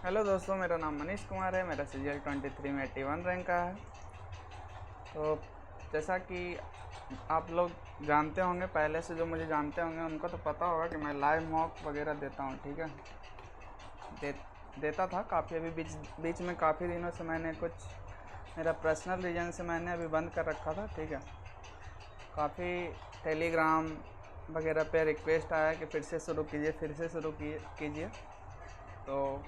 Hello दोस्तों, मेरा नाम मनीष कुमार है। मेरा सीजीएल 23 में 81 रैंक का है। तो जैसा कि आप लोग जानते होंगे, पहले से जो मुझे जानते होंगे उनको तो पता होगा कि मैं लाइव मॉक वगैरह देता हूँ। ठीक है, देता था काफ़ी। अभी बीच में काफ़ी दिनों से मैंने कुछ मेरा पर्सनल रीज़न से मैंने अभी बंद कर रखा था। ठीक है, काफ़ी टेलीग्राम वगैरह पे रिक्वेस्ट आया कि फिर से शुरू कीजिए। तो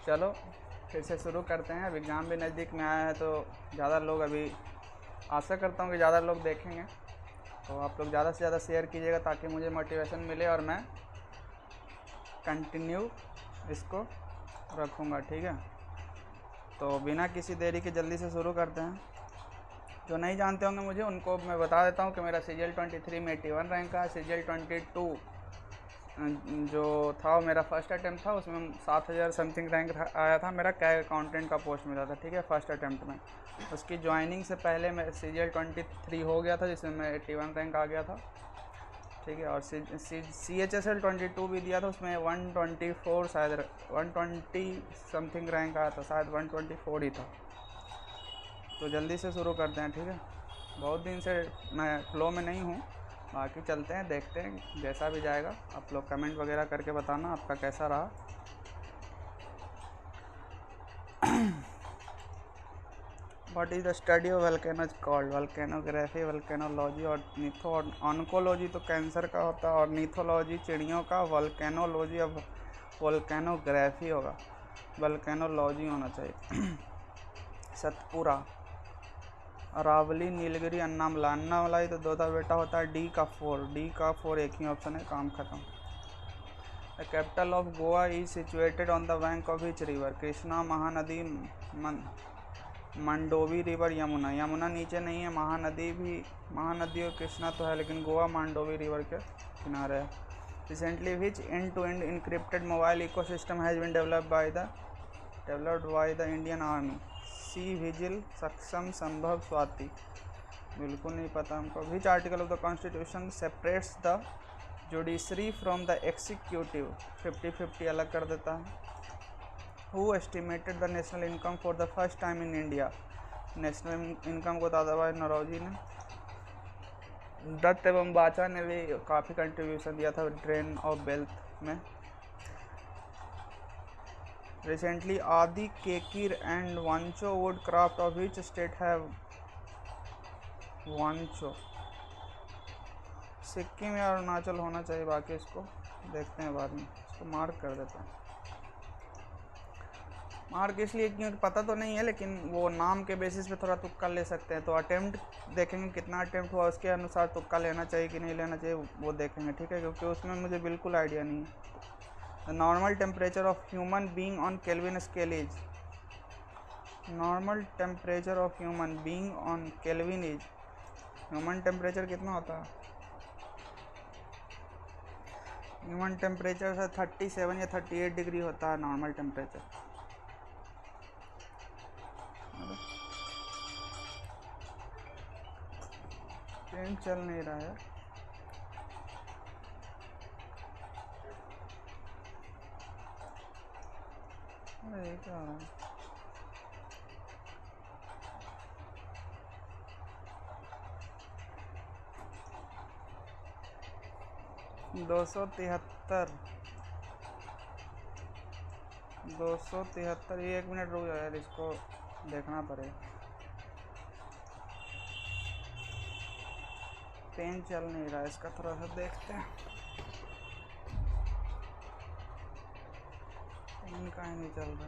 चलो फिर से शुरू करते हैं। अब एग्ज़ाम भी नज़दीक में आया है तो ज़्यादा लोग, अभी आशा करता हूँ कि ज़्यादा लोग देखेंगे। तो आप लोग ज़्यादा से ज़्यादा शेयर कीजिएगा ताकि मुझे मोटिवेशन मिले और मैं कंटिन्यू इसको रखूँगा। ठीक है, तो बिना किसी देरी के जल्दी से शुरू करते हैं। जो नहीं जानते होंगे मुझे, उनको मैं बता देता हूँ कि मेरा सीजीएल 23 में 81 रैंक का है। सीजीएल 22 जो था मेरा फर्स्ट अटैम्प्ट था, उसमें 7000 समथिंग रैंक आया था। मेरा कैग अकाउंटेंट का पोस्ट मिला था। ठीक है, फर्स्ट अटैम्प्ट में। उसकी ज्वाइनिंग से पहले मैं सीजीएल 23 हो गया था, जिसमें मैं 81 रैंक आ गया था। ठीक है, और CHSL 22 भी दिया था, उसमें 124 शायद 120 समथिंग रैंक आया था, शायद 124 ही था। तो जल्दी से शुरू करते हैं। ठीक है, बहुत दिन से मैं फ्लो में नहीं हूँ। बाकी चलते हैं, देखते हैं जैसा भी जाएगा। आप लोग कमेंट वगैरह करके बताना आपका कैसा रहा। What is the study of volcanoes called? Volcanography, volcanology और ऑनकोलॉजी तो कैंसर का होता है, और नीथोलॉजी चिड़ियों का। वल्केनोलॉजी अब वल्केनोग्राफी होगा, वल्केनोलॉजी होना चाहिए। सतपुरा, अरावली, नीलगिरी, अन्नामला। अन्नामलाई तो दो बेटा होता है। डी का 4 एक ही ऑप्शन है, काम खत्म। The capital of Goa is situated on the bank of which river? Krishna, Mahanadi, Mandovi river, Yamuna. Yamuna नीचे नहीं है, महानदी और कृष्णा तो है, लेकिन गोवा मंडोवी रिवर के किनारे है। Recently which end to end encrypted mobile ecosystem has been developed by the Indian army? C vigil, Saksham, Sambhav, Swati. बिल्कुल नहीं पता हमको। Which article of the constitution separates the judiciary from the executive? 50-50 अलग कर देता है। Who estimated the national income for the first time in India? National income को दादाभाई नौरोजी ने। दत्त एवं बाचा ने भी काफ़ी कंट्रीब्यूशन दिया था ड्रेन ऑफ वेल्थ में। Recently, Adi, Kekir and Wancho woodcraft of which state have Wancho? Sikkim या अरुणाचल होना चाहिए, बाकी इसको देखते हैं बाद में। इसको मार्क कर देते हैं। मार्क इसलिए क्योंकि पता तो नहीं है, लेकिन वो नाम के बेसिस पे थोड़ा तुक्का ले सकते हैं। तो अटेम्प्ट देखेंगे कितना अटेम्प्ट हुआ, उसके अनुसार तुक्का लेना चाहिए कि नहीं लेना चाहिए वो देखेंगे। ठीक है, क्योंकि उसमें मुझे बिल्कुल आइडिया नहीं है। The normal temperature of human being on kelvin scale is? Normal temperature of human being on kelvin is? Human temperature कितना होता है? ह्यूमन टेम्परेचर से 37 या 38 डिग्री होता है नॉर्मल टेम्परेचर। ट्रेन चल नहीं रहा है। अरे क्या हो रहा है? 273 ये 1 मिनट रुक जाओ यार, इसको देखना पड़ेगा। पेन चल नहीं रहा है इसका, थोड़ा सा देखते हैं। पेन कहीं नहीं चल रहा।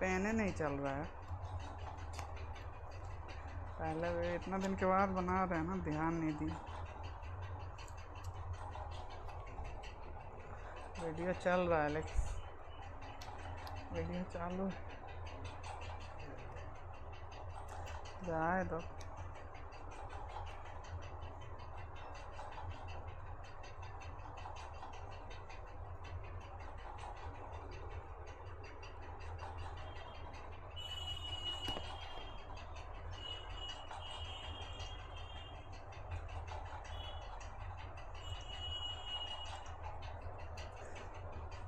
पेन VPN नहीं चल रहा है। पहले वे इतना दिन के बाद बना रहे हैं ना, ध्यान नहीं दी। वीडियो चल रहा है लेकिन वीडियो चालू है, जाए तो।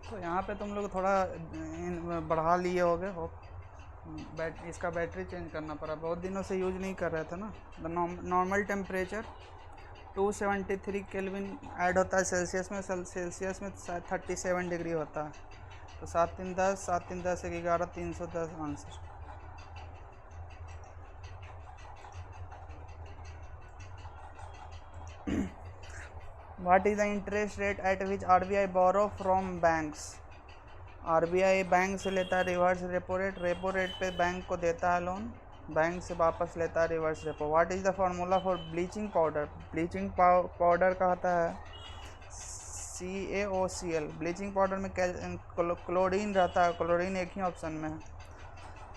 तो यहाँ पे तुम लोग थोड़ा बढ़ा लिए होगे हो। इसका बैटरी चेंज करना पड़ा, बहुत दिनों से यूज नहीं कर रहे थे ना। The normal temperature 273 kelvin add होता है सेल्सियस में। सेल्सियस में 37 डिग्री होता है। तो 7 3 10 7 3 10 1 11 310 answer. What is the interest rate at which RBI borrow from banks? RBI bank से लेता है reverse repo rate. Repo rate पे बैंक को देता है लोन, बैंक से वापस लेता है reverse repo. What is the formula for bleaching powder? Bleaching powder का होता है CaOCl। ब्लीचिंग पाउडर में क्लोरीन रहता है, क्लोरीन एक ही ऑप्शन में है।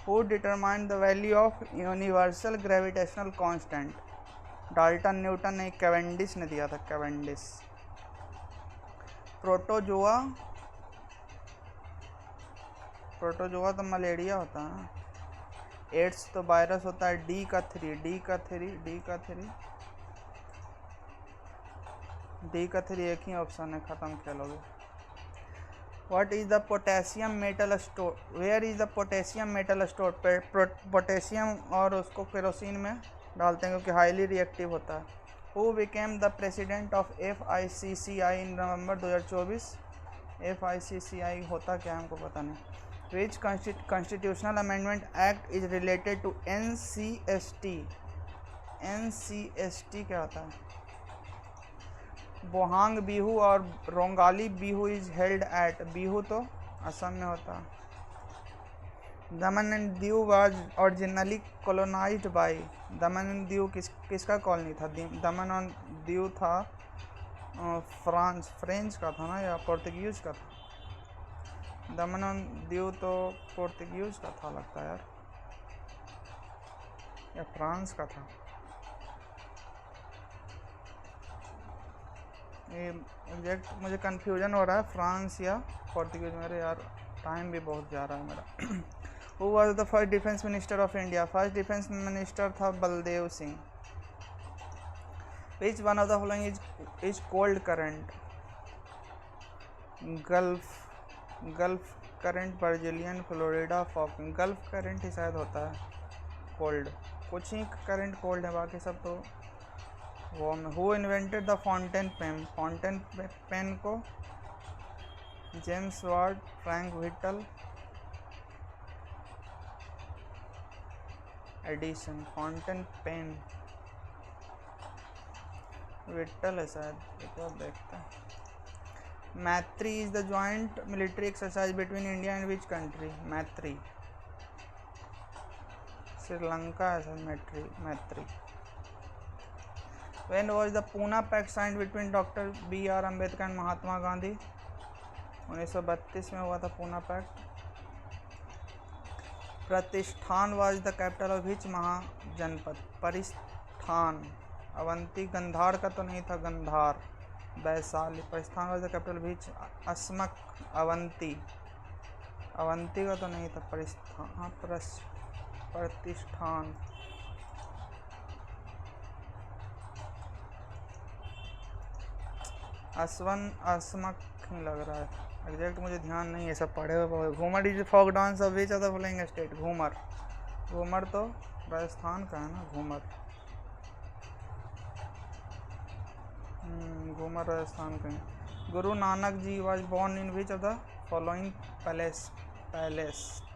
Who determine the value of universal gravitational constant? Dalton, Newton ने, कैवेंडिश ने दिया था, कैवेंडिश। प्रोटोजोआ, प्रोटोजोआ तो मलेरिया होता है ना। एड्स तो वायरस होता है। डी का थ्री एक ही ऑप्शन है, ख़त्म खेलोगे। What is the potassium metal store? Where is the potassium metal store? Potassium और उसको केरोसिन में डालते हैं क्योंकि हाईली रिएक्टिव होता है। Who became the president of FICCI in November 2024? FICCI होता क्या हमको पता नहीं। Which constitutional amendment act is related to NCST? NCST क्या होता है? बोहांग बिहू और Rongali Bihu is held at. Bihu तो असम में होता है। Daman and Diu was originally colonized by. Daman and Diu किसका कॉलोनी था? दमन और दीव था फ्रेंच का था ना, या पोर्तुगीज का था? दमन और दीव तो पोर्तुगीज का था लगता है यार, या फ्रांस का था। ये एग्जैक्ट मुझे कन्फ्यूजन हो रहा है, फ्रांस या पोर्तुगीज। मेरे यार टाइम भी बहुत जा रहा है मेरा। Who was the first defense minister of India? First defence minister था Baldev Singh. Which one of the following is cold current? Gulf current, Brazilian, Florida, Falkland. Gulf current ही शायद होता है कोल्ड, कुछ ही करंट कोल्ड है, बाकी सब तो warm. Who invented the fountain pen? Fountain pen को James Watt, Frank Whittle, Edison. Fountain pen Whittle है शायद, एक बार देखते हैं। Maitri is the joint military exercise between India and which country? Maitri Sri Lanka है sir. Maitri. When was the Poona pact signed between doctor BR Ambedkar and Mahatma Gandhi? 1932 में हुआ था Poona pact. Pratishthan was the capital of which Mahajanapada? परिस्थान। Avanti, Gandhar का तो नहीं था, Gandhar. Vaishali. Paristhan was the capital of which? Asmak. Avanti का तो नहीं था। प्रतिष्ठान। असमक लग रहा है, एग्जैक्ट मुझे ध्यान नहीं है, सब पढ़े हुए। Ghoomar is folk dance of which of the following state? Ghoomar तो राजस्थान का है ना, घूमर राजस्थान का है। Guru Nanak ji was born in which of the following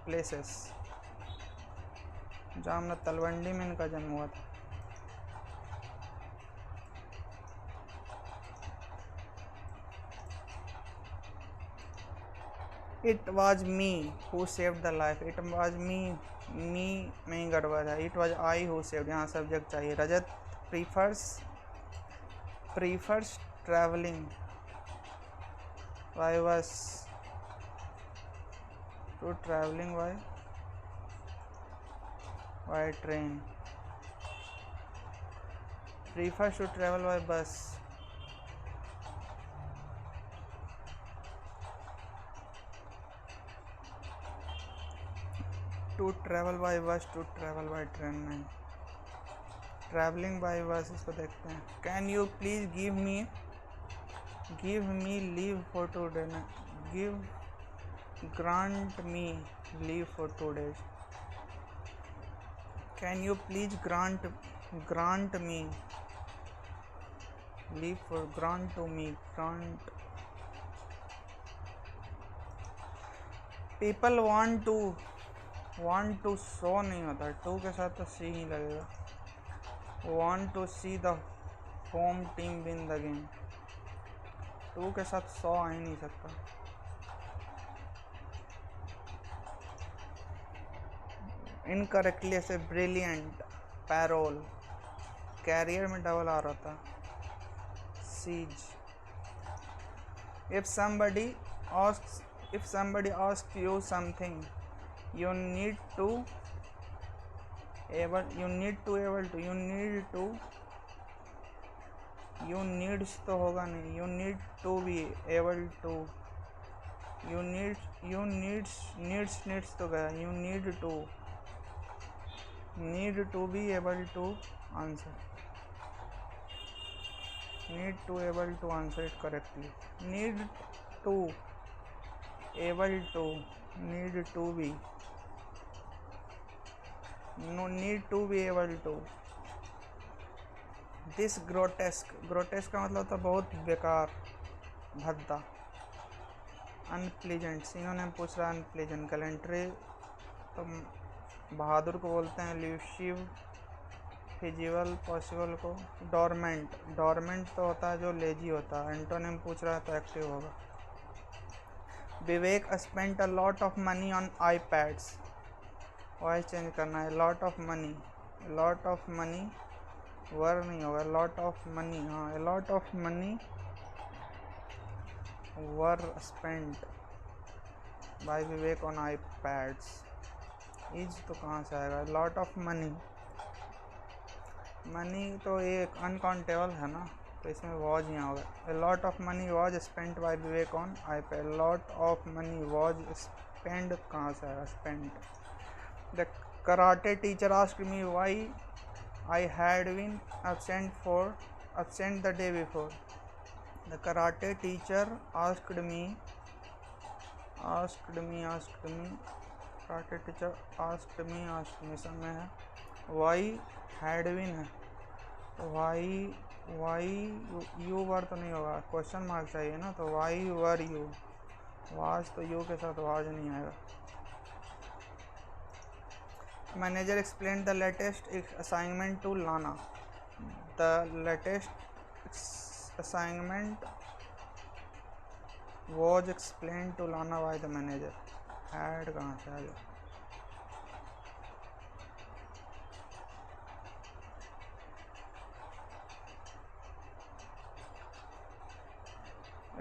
places? जामना, तलवंडी में इनका जन्म हुआ था। It was me who saved the life, it was me में ही गड़बड़ है, it was I who saved, यहाँ सब्जेक्ट चाहिए। Rajat prefers travelling by bus to travelling by train, prefers to travel by bus, to travel by bus, to travel by train नहीं, travelling by bus इसको देखते हैं। Can you please give me leave for 2 days, grant me leave for 2 days, can you please grant me leave for, grant to me, grant, people want to show नहीं होता, to के साथ तो सी ही लगेगा, want to see the home team win the game, two के साथ सौ आ ही नहीं सकता। इनकरेक्टली ऐसे ब्रिलियंट, पैरोल, कैरियर में डबल आ रहा था, सीज। If somebody asks you something, you need to you needs तो होगा नहीं, you need to be able to, you needs तो गया, you need to be able to answer, need to able to answer it correctly, need to able to, need to be, no, need to be able to, this grotesque का मतलब होता है बहुत बेकार, भद्दा। Unpleasant, synonym पूछ रहा है अनप्लीजेंट। गैलेंट्री तो बहादुर को बोलते हैं, ल्यूसिव फिजिबल पॉसिबल को। डोरमेंट तो होता है जो लेजी होता है। एंटोनिम पूछ रहा है तो एक्टिव होगा। Vivek spent a lot of money on iPads, voice change करना है, लॉट ऑफ मनी वर नहीं होगा, लॉट ऑफ मनी, हाँ lot of money were spent by Vivek on iPads. Is तो कहाँ से आएगा, लॉट ऑफ मनी तो एक अनकाउंटेबल है ना, तो इसमें वॉज यहाँ होगा। Lot of money was spent by Vivek on iPad, lot of money was spend कहाँ से आएगा, spent. The karate teacher asked me why I had been absent the day before. The karate teacher asked me, karate teacher asked me समय है, why had been है, why you were तो नहीं होगा, question mark चाहिए ना, तो why were you, was तो you के साथ was नहीं आएगा। Manager explained the latest assignment to Lana. The latest assignment was explained to Lana by the manager. Had कहाँ से आ गया,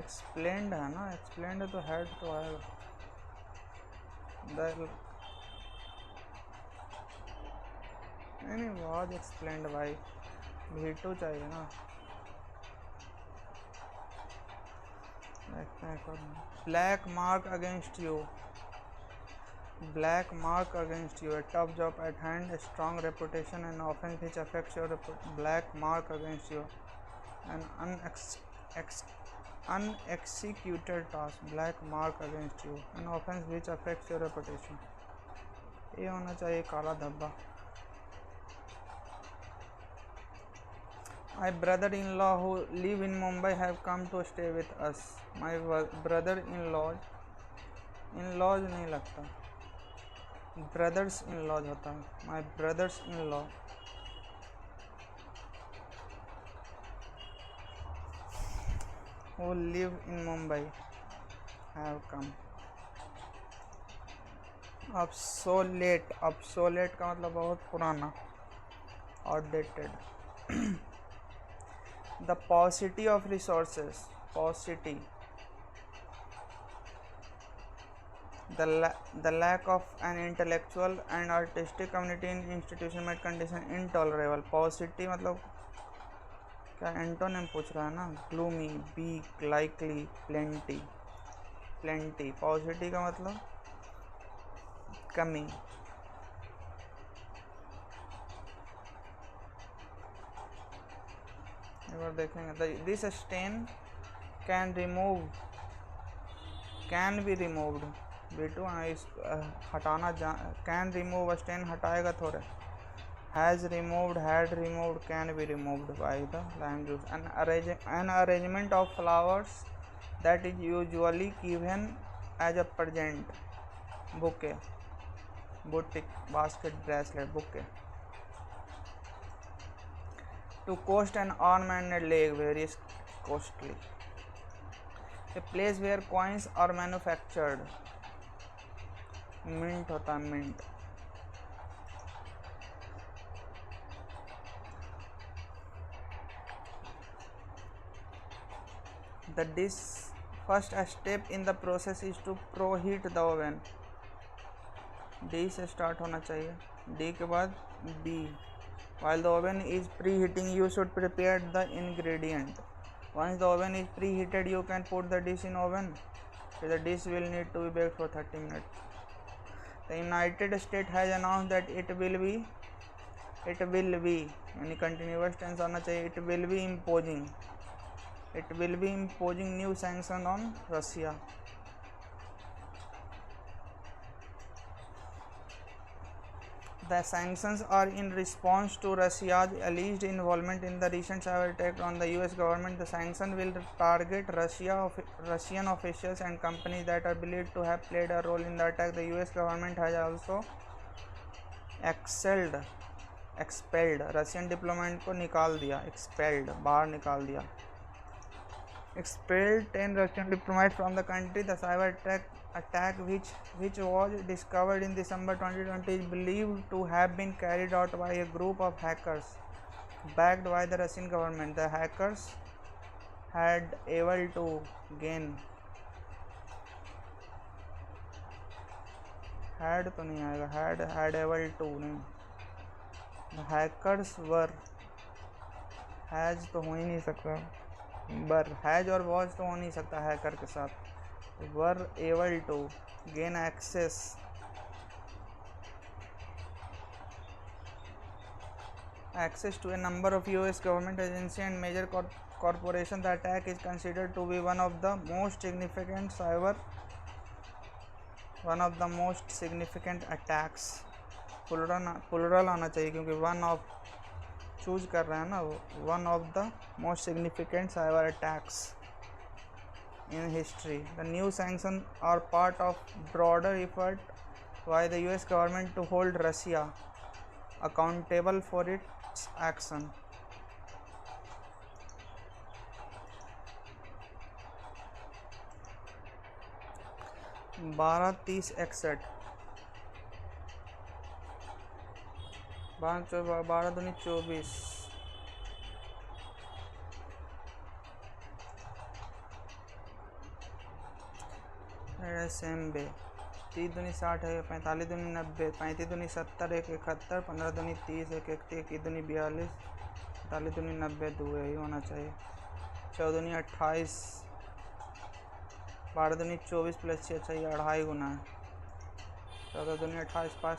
explained है ना, explained तो had तो आएगा। नहीं वाज एक्सप्लेन्ड बाय, V2 चाहिए ना। Black mark against you, a tough job at hand, a strong reputation, an offense which affects your black mark against you, an unexecuted task, black mark against you, an offense which affects your reputation। ये होना चाहिए काला धब्बा। My brother-in-law who live in Mumbai have come to stay with us. My brother-in-laws नहीं लगता, brothers-in-laws होता है। My brothers-in-law who live in Mumbai have come obsolete, obsolete का मतलब बहुत पुराना, outdated. The पॉसिटी of resources, पॉसिटी, the lack of an intellectual and artistic community in institution made condition intolerable। paucity मतलब क्या एंटोनिम पूछ रहा है ना, gloomy, weak, likely, plenty, plenty। paucity का मतलब कमी। एक बार देखेंगे, this stain can be removed, बेटू इस हटाना कैन रिमूव, स्टेन हटाएगा थोड़े। Has removed, had removed, can be removed by the lime juice. An arrangement of flowers that is usually given as a present, bouquet, boutique, basket, bracelet, bouquet. To cost an ornamented leg very costly. A place where coins are manufactured, mint होता है, mint. The dish first step in the process is to preheat the oven, D से start होना चाहिए, D के बाद B. while the oven is preheating you should prepare the ingredient, once the oven is preheated you can put the dish in oven, the dish will need to be baked for 30 minutes। The United States has announced that it will be यानी continuous tense आना चाहिए, it will be imposing new sanction on Russia। The sanctions are in response to Russia's alleged involvement in the recent cyber attack on the US government। The sanction will target Russian officials and companies that are believed to have played a role in the attack। The US government has also expelled Russian diplomat को निकाल दिया, expelled बाहर निकाल दिया, expelled 10 Russian diplomats from the country। The cyber attack which was discovered in December 2020 is believed to have been carried out by a group of hackers backed by the Russian government। The hackers had able to gain, had तो नहीं आएगा, had able to नहीं, the hackers were, has तो हो ही नहीं सकता, बर has और वॉज तो हो नहीं सकता हैकर के साथ, were able to gain access to a number of US government agencies and major corporations। The attack is considered to be one of the most significant attacks। Plural आना चाहिए क्योंकि वन ऑफ चूज कर रहे हैं ना, one of the most significant cyber attacks in history। The new sanctions are part of broader effort by the US government to hold Russia accountable for its action। 1230 61, 12 दूनी 24, same बे, 30 दूनी 60 है, 45 दूनी 90, 35 दूनी 70, 1 71, 15 दूनी 30, 1 31, 1 दूनी 42, 45 दूनी 90, 2 यही होना चाहिए, 14 दूनी 28, 12 दूनी 24 प्लस 6 चाहिए, 2.5 गुना है, 14 दूनी 28, 5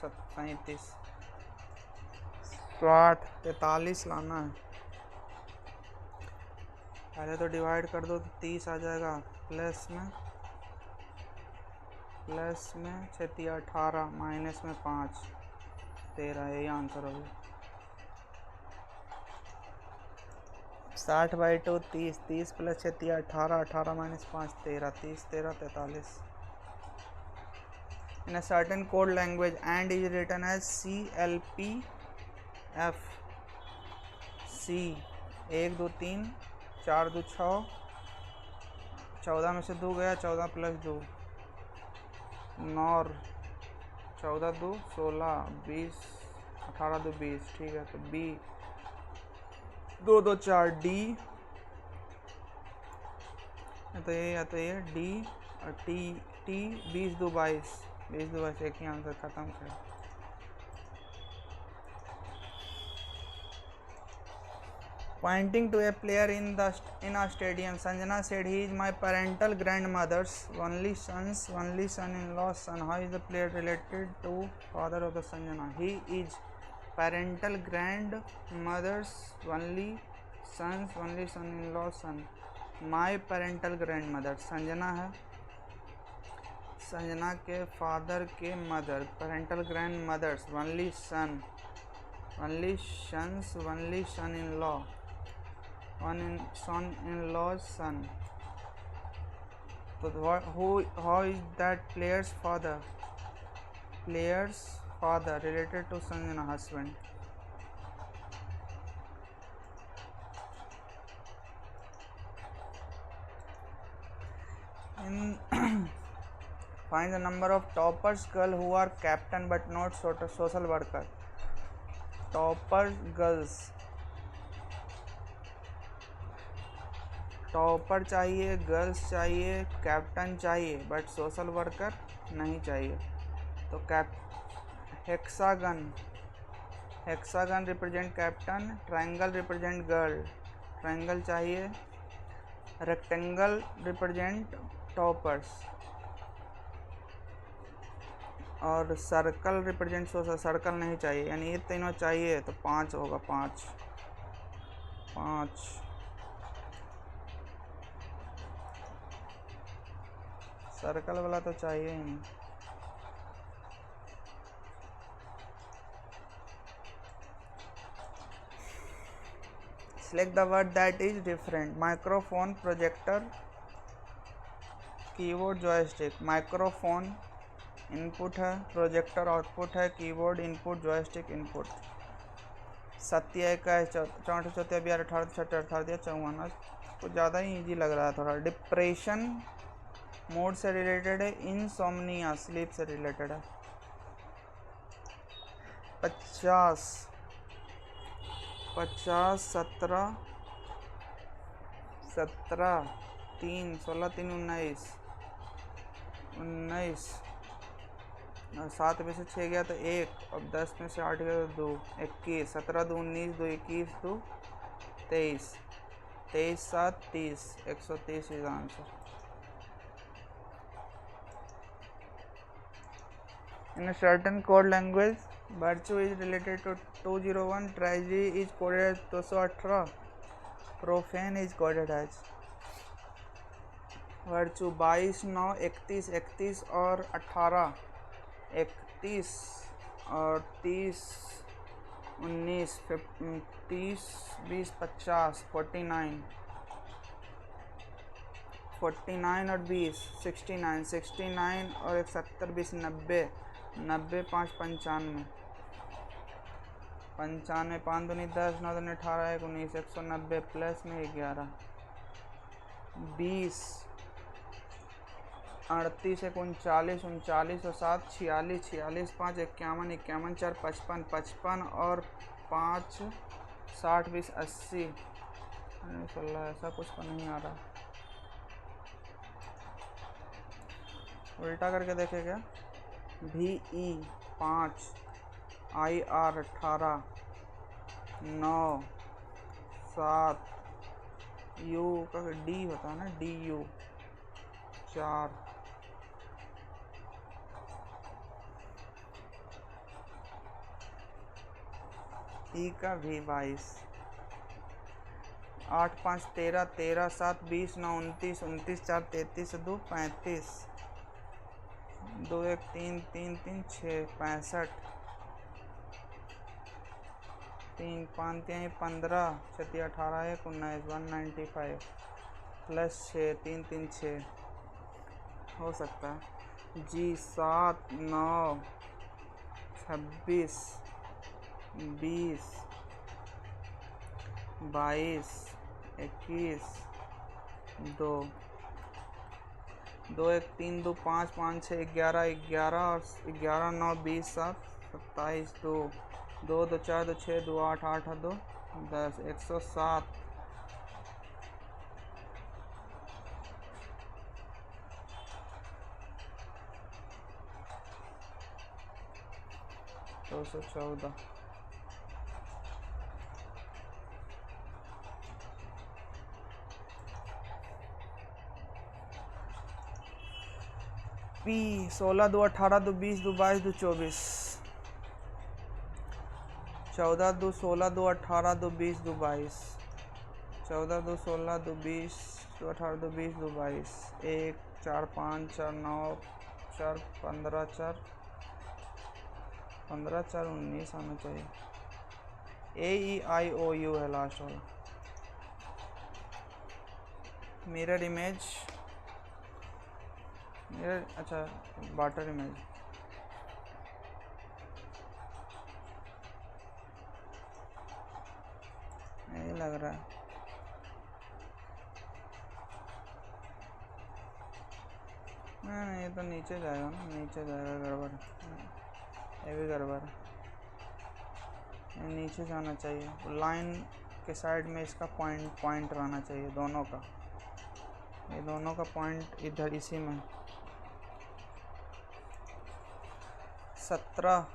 37, 60, 43 लाना है, पहले तो डिवाइड कर दो तो 30 आ जाएगा, प्लस में 6 18, माइनस में 5 13, यही आंसर होगा। 60/2 30, 30 plus 6 18, 18 minus 5 13, 30 13 43। In a certain code language and is written as CLPF, C 1 2 3 4 2 6, 14 में से 2 गया, 14 प्लस 2 नॉर 14 2 16 20 18 2 20, ठीक है। तो बी 2 2 4 डी, तो ये डी और टी टी 20 2 22, 20 2 22, एक ही आंसर खत्म कर। Pointing to a player in a stadium, Sanjana said, "He is my parental grandmother's only son-in-law's son." How is the player related to father of the Sanjana? He is parental grandmother's only son-in-law's son. My parental grandmother Sanjana है, संजना के father के mother, parental grand mothers, only son-in-law, son-in-law's son. So how is that player's father related to Sanjana husband? Find the number of toppers girl who are captain but not social worker. Toppers girls, topper चाहिए, girls चाहिए, captain चाहिए, but social worker नहीं चाहिए। तो hexagon represent captain, triangle represent girl, triangle चाहिए, rectangle represent toppers, और circle represent social, circle नहीं चाहिए, यानी ये तीनों चाहिए। तो 5 होगा, 5 सर्कल वाला तो चाहिए ही नहीं। Select the word that is different. Microphone, projector, keyboard, joystick. Microphone input है, प्रोजेक्टर आउटपुट है, कीबोर्ड इनपुट, जॉयस्टिक इनपुट। 7 21 64 34 12 18 18 18 54, कुछ ज़्यादा ही इजी लग रहा है थोड़ा। डिप्रेशन मूड से रिलेटेड है, इनसोम्निया स्लीप से रिलेटेड है। 50 17 17 3 16 3 19 19, और 7 में से 6 गया तो 1, अब 10 में से 8 गया तो 2, 21, 17 2 19 2 21 2 23, 23 7 30, 130 is answer. In a certain code language, virtue is related to 201, tragedy is coded as 218, profane is coded as virtue 22 9 31 31 और 18, 31 और 30 19 30 20 50 49 और 20 69 69 और 71 20 90 90 5 95 95 5 दूनी 10 9 दूनी 18 1 19 190 प्लस में 11 20 38 1 39 39 और 7 46 46 5 51 51 4 55 55 और 5 60 20 80। ऐसा कुछ तो नहीं आ रहा, उल्टा करके देखे क्या। VE 5, IR 18 9 7, U का D होता है ना, DU 4, E का V 22, 8 5 13 13 7 20 9 29 29 4 33 2 35 2 1 3 3 3 6 65 3 5 3 15 6 18 1 19 195 प्लस 6 3 3 6 हो सकता है। G 7 9 26 20 22 21 2 2 1 3 2 5 5 6 11 11 और 11 9 20 7 27 2 2 2 4 2 6 2 8 8 2 10 107 214 पी 16 2 18 2 20 2 22 2 24 14 2 16 2 18 2 20 2 22 14 2 16 2 20 2 18 2 20 2 22 1 4 5 4 9 4 15 4 15 4 19 आना चाहिए। AEIOU है लास्ट वाला। मिरर इमेज मिरर, अच्छा वाटर इमेज। यही लग रहा है। नहीं, ये तो नीचे जाएगा ना, नीचे जाएगा, गड़बड़। ये भी गड़बड़। ये नीचे जाना चाहिए, लाइन के साइड में इसका पॉइंट रहना चाहिए दोनों का। ये दोनों का पॉइंट इधर इसी में। 17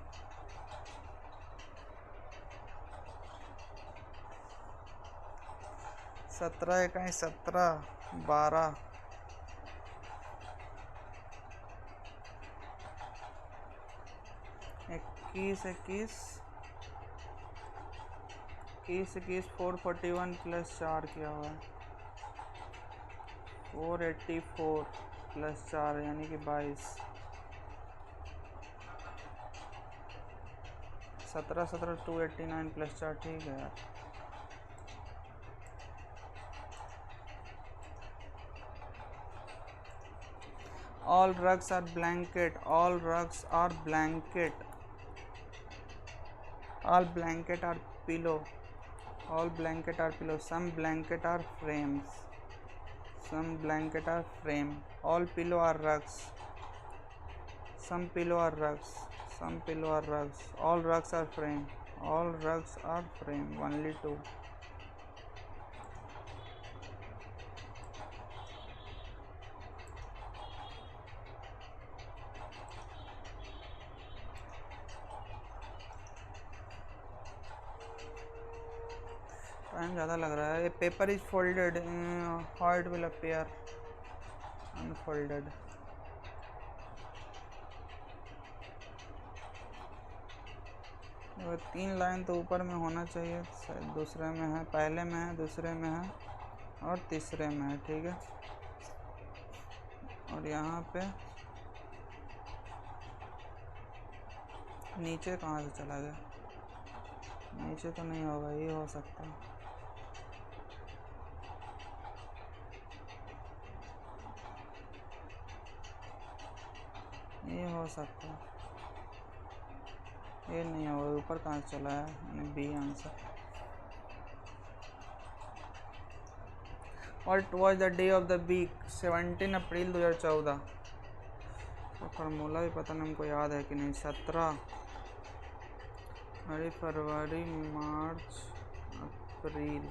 17 इकाई 17 12 21 441 प्लस 4 किया हुआ है, 484 प्लस 4 यानी कि 22। 17 289 प्लस 4, ठीक है यार। All rugs are blanket. All rugs are blanket. All blanket are pillow. All blanket are pillow. Some blanket are frames. Some blanket are frame. All pillow are rugs. Some pillow are rugs. Some pillow are rugs. All rugs are frame. All rugs are frame. Only 2. Time ज़्यादा लग रहा है। Paper is folded, how it will appear unfolded. और 3 line तो ऊपर में होना चाहिए, दूसरे में है, पहले में है, दूसरे में है और तीसरे में है, ठीक है। और यहाँ पे नीचे कहाँ से चला गया? नीचे तो नहीं होगा, ये हो सकता है। ये हो सकता है, ये नहीं होगा। ऊपर कहाँ से चला है? B answer. What was the day of the week? 17 April 2014। तो फार्मूला भी पता नहीं हमको याद है कि नहीं। 17 फरवरी मार्च अप्रैल,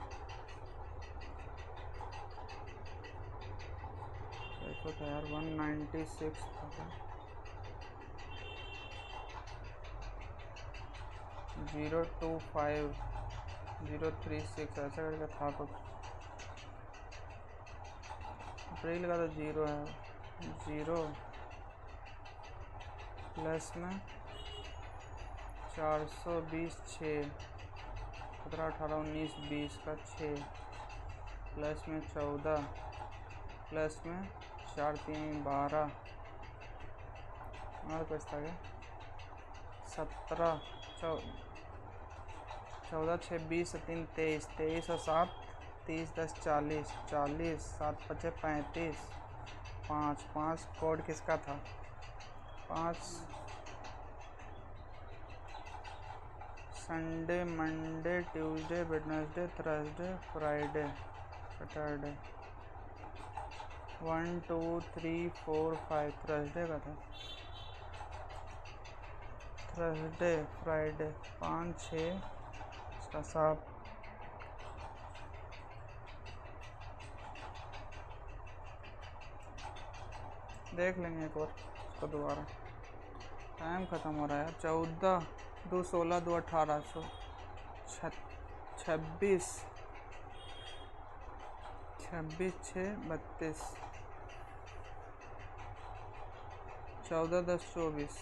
ऐसा था यार। 196 था। 025 036 ऐसा करके था कुछ। अप्रैल का तो 0 है। 0 प्लस में 420 6 17 18 19 20 का 6 प्लस में 14 प्लस में 4 3 12 और कुछ था क्या? 17 14 6 20 3 23 23 और 7 30 10 40 40 7 5 35 5 5 कोड किसका था? 5 Sunday Monday Tuesday Wednesday Thursday Friday Saturday. 1 2 3 4 5 Thursday का था, थर्सडे फ्राइडे 5 6 इसका 7। देख लेंगे एक बार उसको दोबारा, टाइम ख़त्म हो रहा है यार। 14 2 16 2 18 26 26 6 32 14 10 24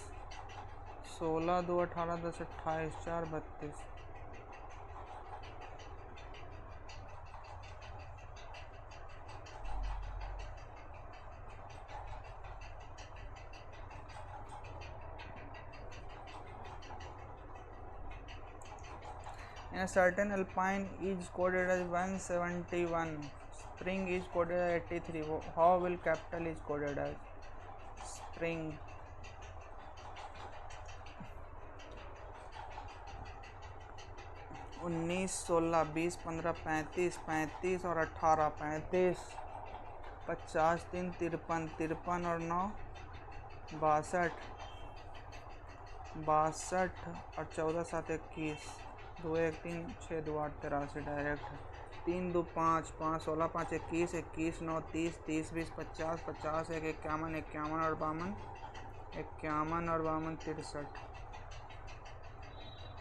16 2 18 10 28 4 32। A certain alpine is coded as 171, spring is coded as 83. How will capital is coded as spring? उन्नीस 16 20 15 35 35 और 18 35 50 3 53 53 और 9 62 62 और 14 7 21 2 1 3 6 2 8 83 डायरेक्ट है। 3 2 5 5 16 5 21 21 9 30 30 20 50 50 1 51 51 और 52 51 और 52 63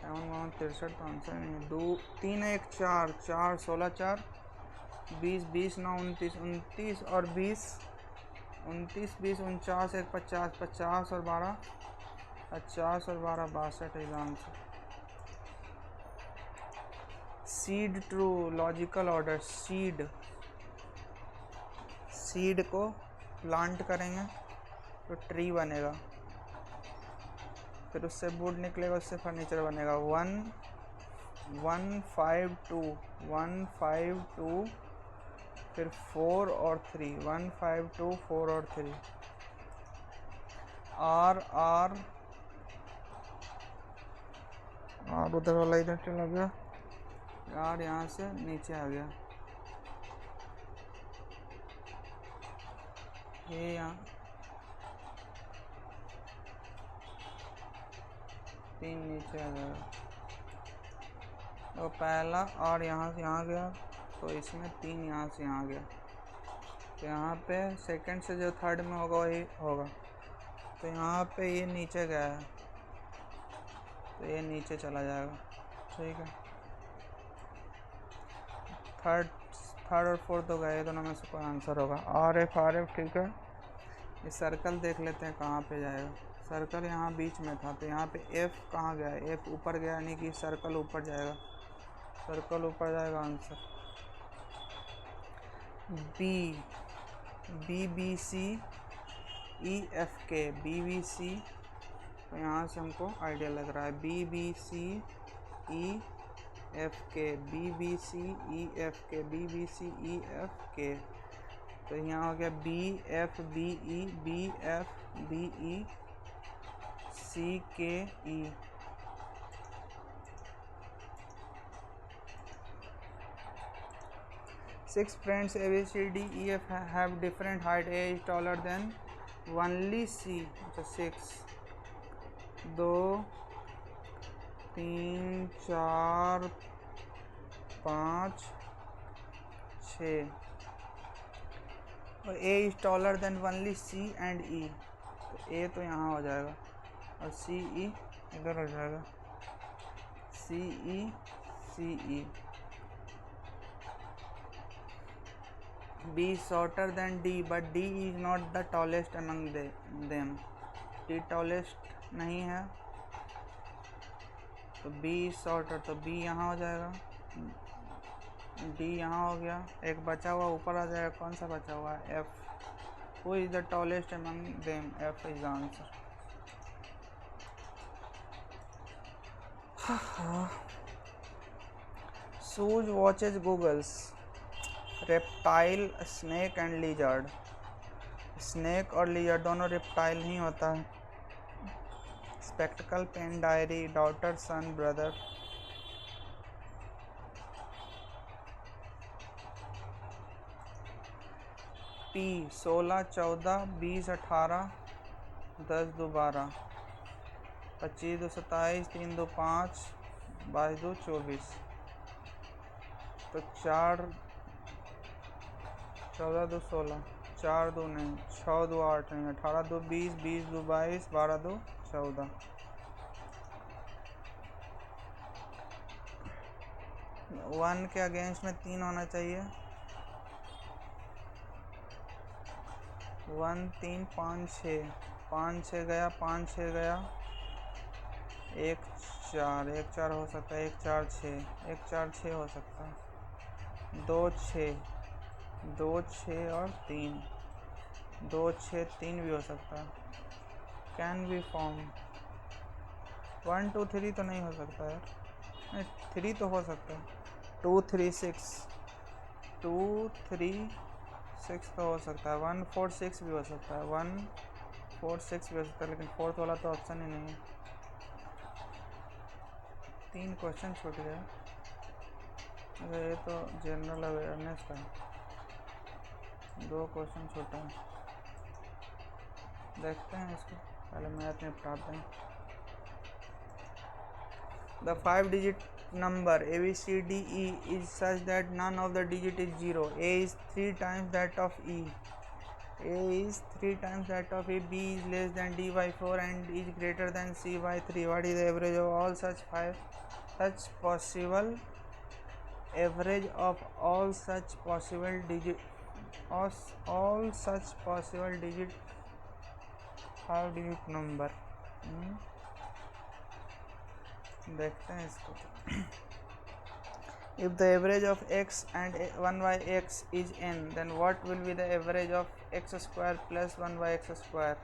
63 तो आंसर नहीं है। 2 3 1 4 4 16 4 20 20 9 29 29 और 20 29 20 49 1 50 50 और 12 50 और 12 62 है answer. Seed true logical order, seed को प्लांट करेंगे तो ट्री बनेगा, फिर उससे वुड निकलेगा, उससे फर्नीचर बनेगा। 1 1 5 2 1 5 2 फिर 4 और 3 1 5 2 4 और 3 आर उधर वाला इधर चला गया यार, यहाँ से नीचे आ गया ये यहाँ 3 नीचे आ जाएगा। तो पहला और यहाँ से यहाँ गया तो इसमें 3 यहाँ से यहाँ गया, तो यहाँ पे सेकंड से जो थर्ड में होगा वही होगा। तो यहाँ पे ये नीचे गया है तो ये नीचे चला जाएगा, ठीक है। थर्ड और फोर्थ होगा, ये दोनों में से कोई आंसर होगा। आर एफ ठीक है। ये सर्कल देख लेते हैं कहाँ पे जाएगा। सर्कल यहाँ बीच में था तो यहाँ पे एफ कहाँ गया, एफ ऊपर गया, यानी कि सर्कल ऊपर जाएगा, सर्कल ऊपर जाएगा answer. B C E F K, B C, तो यहाँ से हमको आइडिया लग रहा है B C E F K, B C E F K, B C E F K. तो यहाँ हो गया B F B E C K E. Six friends A B C D E F have different height. A is taller than only C. अच्छा 6 2 3 4 5 6 और A is taller than only C and E, तो A तो यहाँ हो जाएगा और C E इधर हो जाएगा, C E। B is shorter than D but D is not the tallest among them. D tallest नहीं है तो B is shorter, तो B यहाँ हो जाएगा, D यहाँ हो गया, एक बचा हुआ ऊपर आ जाएगा, कौन सा बचा हुआ है F। Who is the tallest among them? F is the answer. Suze watches Googles reptile, snake and lizard. Snake और लिजर्ड दोनों रेप्टाइल नहीं होता है। स्पेक्टिकल, पेन डायरी, डॉटर, सन, ब्रदर। पी 16 14 20 18 10 2 12 25 2 27 3 2 5 22 2 24 तो 4 14 2 16 4 2 नहीं 6 2 8 नहीं 18 2 20 20 2 22 12 2 14 1 के अगेंस्ट में 3 होना चाहिए 1 3 5 6 5 6 गया 5 6 गया 1 4 1 4 हो सकता है 1 4 6 1 4 6 हो सकता है 2 6 2 6 और 3 2 6 3 भी हो सकता है कैन बी फॉर्म 1 2 3 तो नहीं हो सकता यार नहीं 3 तो हो सकता है 2 3 6 2 3 6 तो हो सकता है 1 4 6 भी हो सकता है 1 4 6 भी हो सकता है लेकिन फोर्थ वाला तो ऑप्शन ही नहीं है 3 क्वेश्चन छूट गया अरे ये तो जनरल अवेयरनेस का 2 क्वेश्चन छूटा है देखते हैं इसको पहले मैथ निपटाते हैं The 5-digit number ABCDE is such that none of the digit is 0. A is 3 times that of E. A is 3 times that of E. B is less than D by 4 and is greater than C by 3. What is the average of all such possible average of all such possible digit all such possible digit 5-digit number? देखते हैं इसको if the average of x and 1 by x is n then what will be the average of x square plus 1 by x square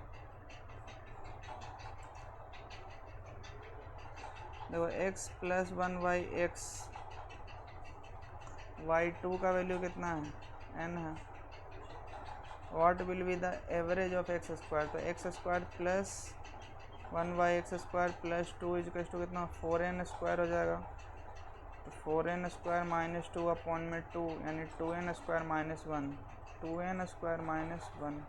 देखो x plus 1 by x y2 का value कितना है n है what will be the average of x square तो x square plus 1 by x square plus 2 equals to कितना 4n square हो जाएगा तो 4n स्क्वायर माइनस 2 अपॉन में 2 यानी 2n square minus 1 2n square minus 1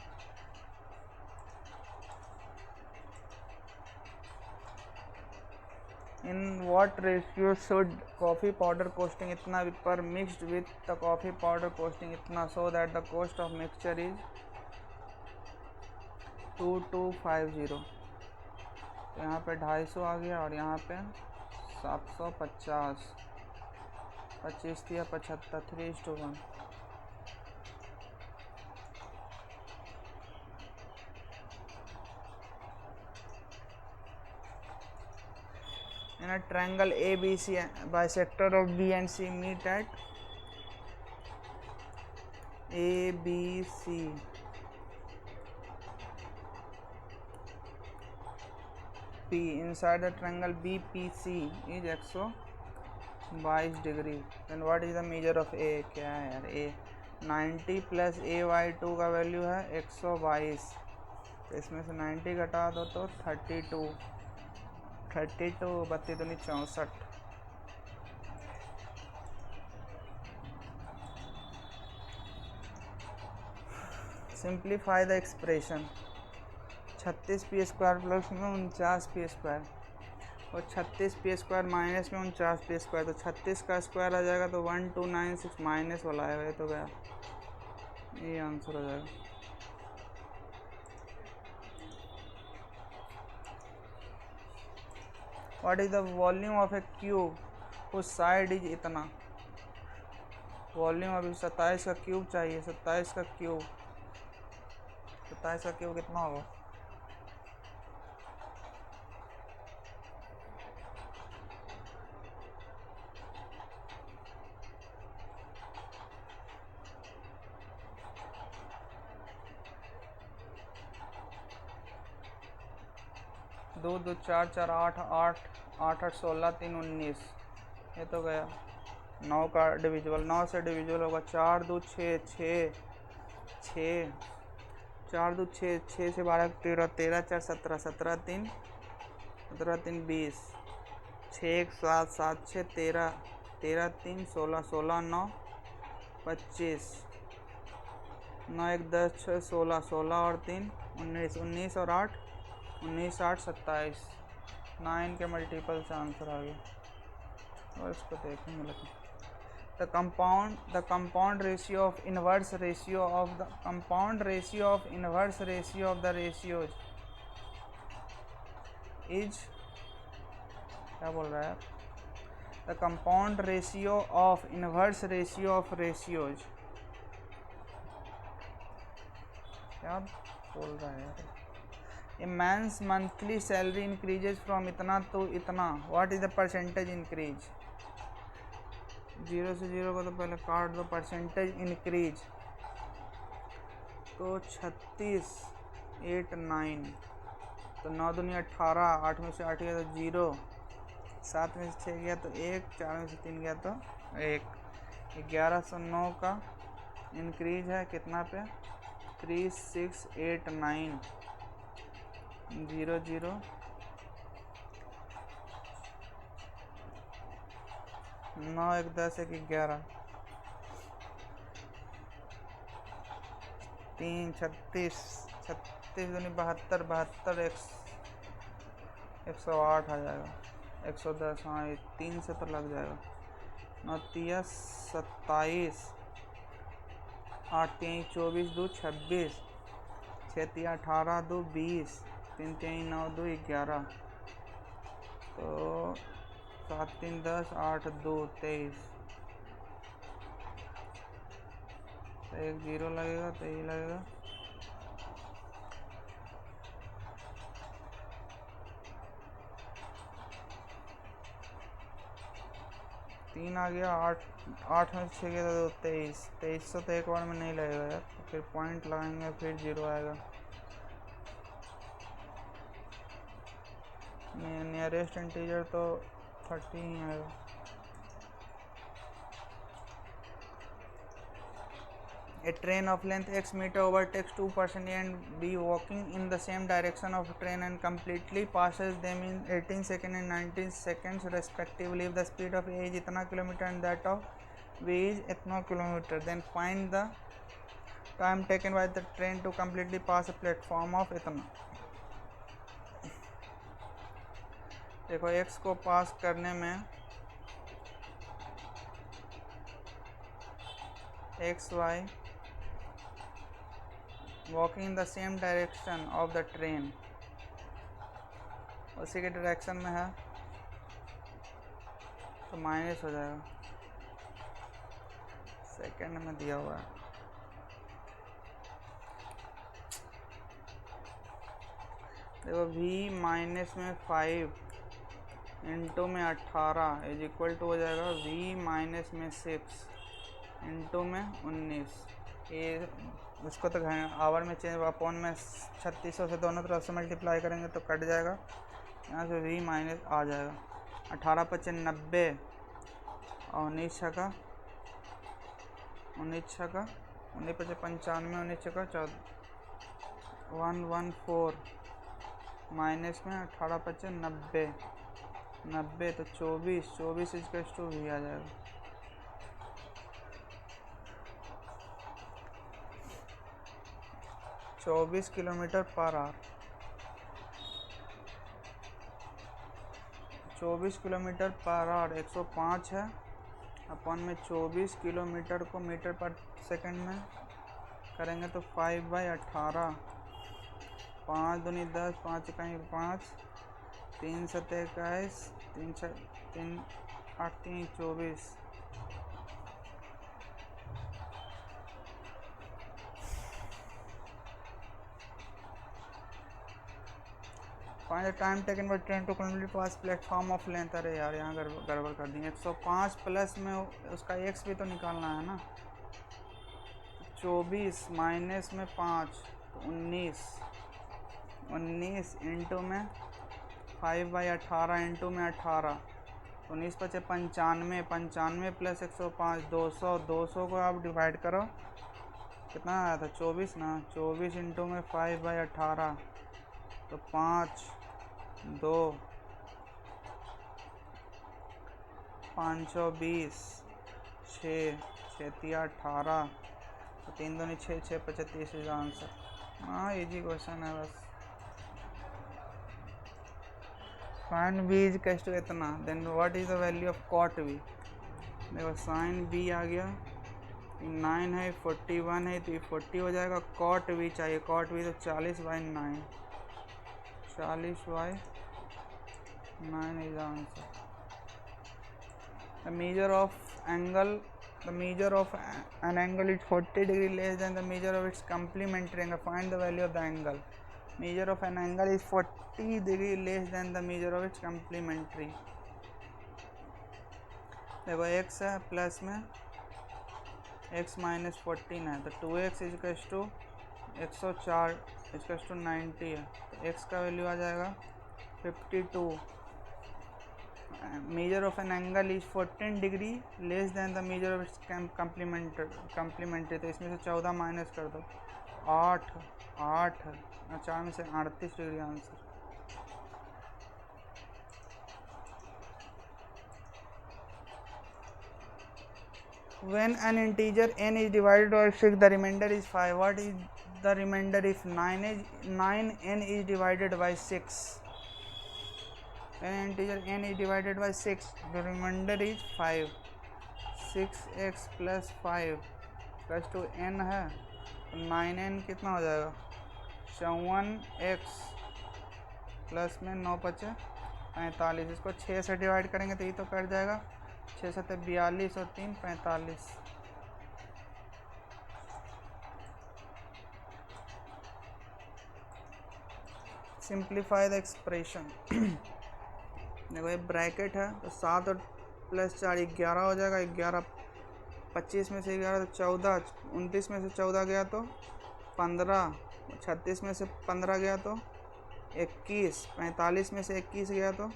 in what ratio should coffee powder costing इतना पर mixed with the coffee powder costing इतना so that the cost of mixture is 2250 तो यहाँ पे 250 आ गया और यहाँ पे 750 25 या 75 3:1 in a triangle ABC bisector of B and C meet at ABC P inside the triangle BPC is 122 degree then what is the measure of A क्या है यार A 90 प्लस AY2 का वैल्यू है 122 तो इसमें से 90 घटा दो तो 32 32 दूनी 64 simplify the expression 36 P square plus में 49 पी स्क्वायर और 36 पी स्क्वायर माइनस में 49 पी स्क्वायर तो 36 का स्क्वायर आ जाएगा तो 1296 माइनस वाला आएगा ये तो गया ये आंसर हो जाएगा what is the volume of A cube उस साइड इज इतना वॉल्यूम अभी 27 का क्यूब चाहिए 27 का क्यूब कितना होगा 2 2 4 4 8 8 8 8 16 3 19 ये तो गया 9 का डिविजिबल 9 से डिविजिबल होगा 4 2 6 6 6 4 2 6 6 से 12 13 13 4 17 17 3 17 3 20 6 1 7 7 6 13 13 3 16 16 9 25 9 1 10 6 16, 16 और 3 19, 19 और 8 19 8 27, 9 के मल्टीपल से आंसर आ गया। और इसको देखेंगे लेकिन the compound ratio of inverse ratio of the compound ratio of inverse ratio of the ratios is, क्या बोल रहा है यार, the compound ratio of inverse ratio of ratios, क्या बोल रहा है यार, a man's monthly salary increases from इतना to इतना, what is the percentage increase, 0 से 0 को तो पहले काट दो, परसेंटेज इंक्रीज तो 36 8 9, तो 9 दूनी 18, 8 में से 8 गया तो 0, 7 में से 6 गया तो 1, 4 में से 3 गया तो 1, 1109 का इंक्रीज है कितना पे, 3 6 8 9 0 0 9 1 10 1 11 3 36 36 दूनी 72, 72 108 आ जाएगा, 110, हाँ ये 3 से तो लग जाएगा, 9 3 27, 8 3 24 2 26, 6 3 18 2 20, 3 3 9 2 11, तो 7 3 10 8 2 23, तो 1 0 लगेगा तो यही लगेगा, तीन आ गया, 8 में 6 गया तो 23, 2300 तो एक बार में नहीं लगेगा यार, तो फिर पॉइंट लगाएंगे फिर 0 आएगा, नियरेस्ट इंटीजर तो 30 ही आएगा। A train of length x meter overtakes two person A and B walking in the same direction of train and completely passes them in 18 seconds and 19 seconds respectively. If the speed of A is itna kilometer and that of B is itna kilometer, then find the time taken by the train to completely pass a platform of itna. देखो x को पास करने में X Y walking in the same direction of the train, उसी के direction में है तो माइनस हो जाएगा, सेकंड में दिया हुआ है, देखो v माइनस में 5 इंटू में 18 इज इक्वल टू हो जाएगा v माइनस में 6 इंटू में 19, ये उसको तो आवर में चेंज अपॉन में 3600 से दोनों तरफ से मल्टीप्लाई करेंगे तो कट जाएगा, यहाँ से v माइनस आ जाएगा, 18 5 90 और 19 छका 19 छका 19 5 95, 19 छका 114 माइनस में 18 5 90 90 तो 24 24 इक्वल्स टू v आ जाएगा, चौबीस kilometre per hour, 24 kilometre per hour 105 है, अपन में 24 किलोमीटर को मीटर पर सेकंड में करेंगे तो 5/18, 5 दूनी 10, 5 कहीं 5, 3 7 21, 3 3 8 3 24, find the time taken by train to complete pass platform of length, अरे यार यहाँ गड़बड़ कर दी, 105 प्लस में उसका x भी तो निकालना है ना, 24 माइनस में 5 तो 19 19 इंटू में 5/18 इंटू में 18 तो 19 5 95, 95 प्लस 105 200, 200 को आप डिवाइड करो कितना आया था 24 ना, 24 इंटू में 5/18 तो 5 2 520 6 6 18 तो 3 दूनी 6, 6 5 30 इज आंसर। हाँ इजी क्वेश्चन है बस। Sine B is cash to इतना, then what is the value of cot V. देखो साइन बी आ गया 9 है, 41 है तो ये 40 हो जाएगा। कॉट वी चाहिए, कॉट वी तो 40/9, 40/9 is answer. The measure of an angle is 40 degree less than the measure of its complementary angle. Find the value of the angle. Measure of an angle is 40 degree less than the measure of its complementary. देखो x है plus में x minus 14 है तो 2x इजकस to 104 इजकस to 90 है तो x का value आ जाएगा 52। measure of an angle is 14 degree less than the measure of its complementary तो इसमें से 14 माइनस कर दो 8 4 में से 38 degree answer. when an integer n is divided by 6 the remainder is 5, what is the remainder if 9n is divided by 6? when an integer n is divided by 6 the remainder is 5। 6x plus 5 plus two n है तो 9n कितना हो जाएगा 54x plus में 9 बचे 45। इसको 6 से divide करेंगे तो ये तो कट जाएगा 6 7 42 और 3 45। Simplify the expression. देखो ये ब्रैकेट है तो 7 और प्लस 4 11 हो जाएगा। 11 25 में से 11 तो 14, 29 में से 14 गया तो 15, 36 में से 15 गया तो 21, 45 में से 21 गया तो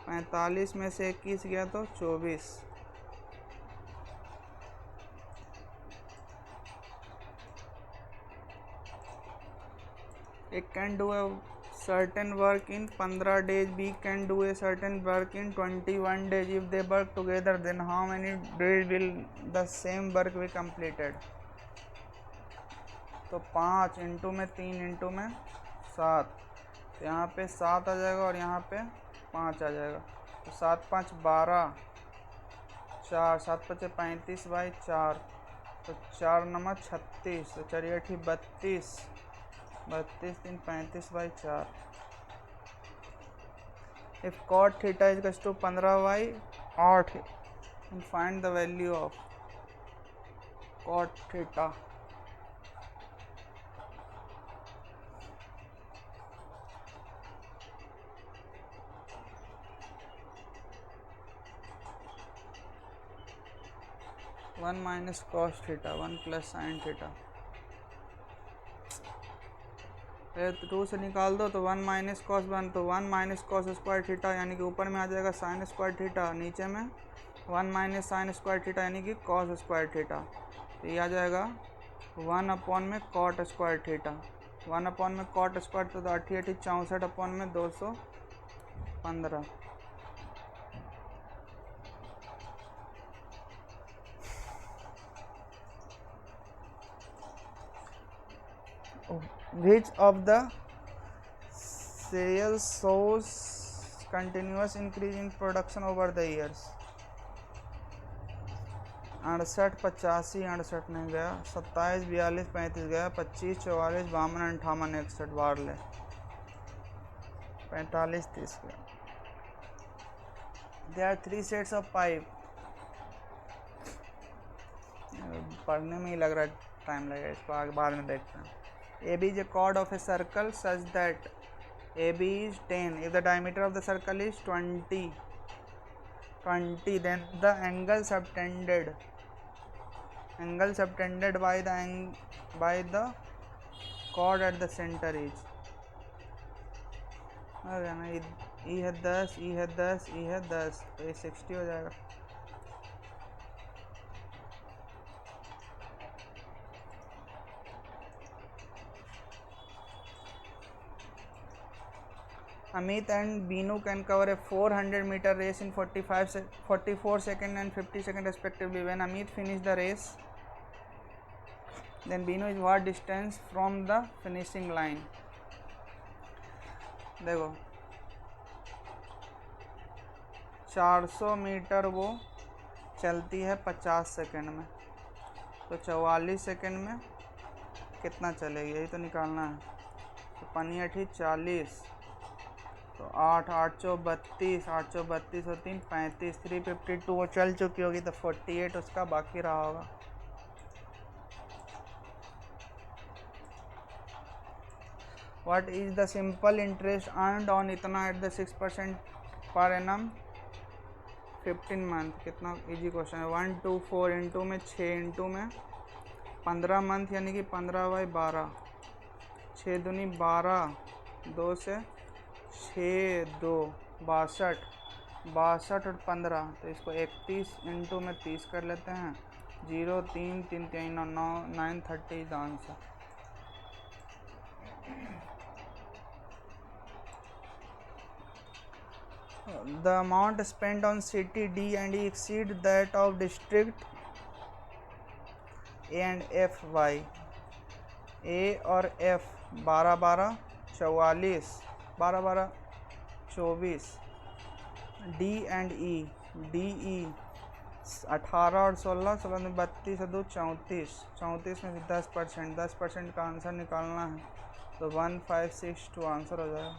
45 में से 21 गया तो 24। A can do a certain work in 15 days, B can do a certain work in 21 days. If they work together, then how many days will the same work be completed? तो 5 इंटू में 3 into में 7 तो यहाँ पे 7 आ जाएगा और यहाँ पे 5 आ जाएगा तो 7 5 12, 4 7 5 35/4 तो 4 9 36 तो 4 8 32, 32 3 35/4। If cot theta is equals to 15/8 and find the value of cot theta। One minus cos theta 1 plus sine theta. 2 से निकाल दो तो 1 माइनस कॉस 1 तो 1 माइनस कॉस स्क्वायर थीटा यानी कि ऊपर में आ जाएगा साइन स्क्वायर थीटा, नीचे में 1 माइनस साइन स्क्वायर थीटा यानी कि कॉस स्क्वायर थीटा। तो ये आ जाएगा 1 अपॉन में कॉट स्क्वायर थीटा। 1 अपॉन में कॉट स्क्वायर तो 88 64 अपॉन में 215। Which of the sales shows continuous increase in production over the years? 68 85 68 नहीं गया, 27 42 35 गया, 25 44 52 58 61 बार ले 45 30 गया। There are 3 sets of pipe। पढ़ने में ही लग रहा है टाइम लगेगा, इसको आगे बाद में देखते हैं। AB is a chord of a circle such that AB is 10 if the diameter of the circle is 20 then the angle subtended by the chord at the center is। अरे ना E है 10 E है 10 E है 10 तो ये 60 हो जाएगा। Amit and Binu can cover a 400-meter race in 44 seconds and 50 seconds respectively. When Amit finished the race, then बीनो is what distance from the finishing line. देखो 400 मीटर वो चलती है 50 सेकंड में, तो 44 सेकंड में कितना चलेगी, यही तो निकालना है। तो पनिया थी 40, तो 8 8 चौक 32, 8 चौक 32 और 3 35, 352 वो चल चुकी होगी, तो 48 उसका बाकी रहा होगा। What is the simple interest earned on इतना at the 6% per annum 15 month? कितना इजी क्वेश्चन है। 1 2 4 इंटू में 6 इंटू में 15 मंथ, यानी कि 15/12, 6 दूनी 12, 2 से 6 2 62, 62 और 15, तो इसको 31 इंटू में 30 कर लेते हैं। 0 3 3 3 9 930 is answer. The amount spent on city D and E exceed that of district A and F Y. A और F 12 12 44, 12 12 24, D and E D E 18 और 16, 16 में 32 और 2 34, 34 में 10%, 10% का आंसर निकालना है, तो 1562 आंसर हो जाएगा।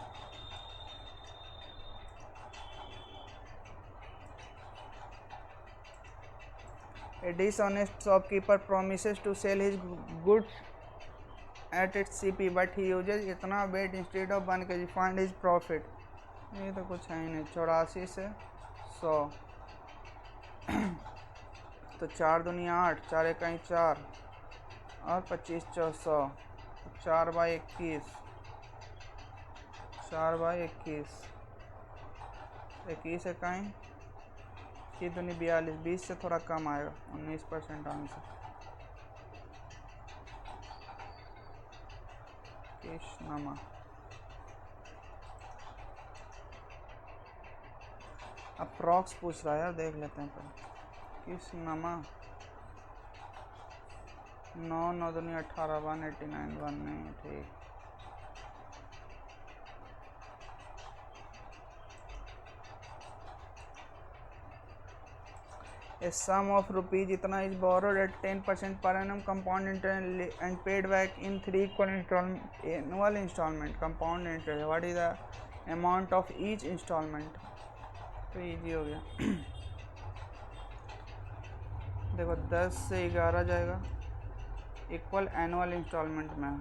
A dishonest shopkeeper promises to sell his goods at its CP, but he uses इतना weight instead of 1 kg. Find his profit. ये तो कुछ है ही नहीं। 84 से 100, तो 4 दूनी 8, 4 इकाई 4 और 25 चौ 100, 4/21, 4/21, 21 इकाई की दूनी 42, 20 से थोड़ा कम आएगा, 19% आंसर। किशनमा अप्रॉक्स पूछ रहा है यार, देख लेते हैं पहले। किशनमा 9 9 दूनी 18, 189, 1 नहीं ठीक। A sum of rupees इतना is borrowed at 10% per annum compound interest and paid back in 3 equal annual installment compound interest. What is the amount of each installment? तो इजी हो गया। देखो 10 से 11 जाएगा, इक्वल एनुअल इंस्टॉलमेंट में।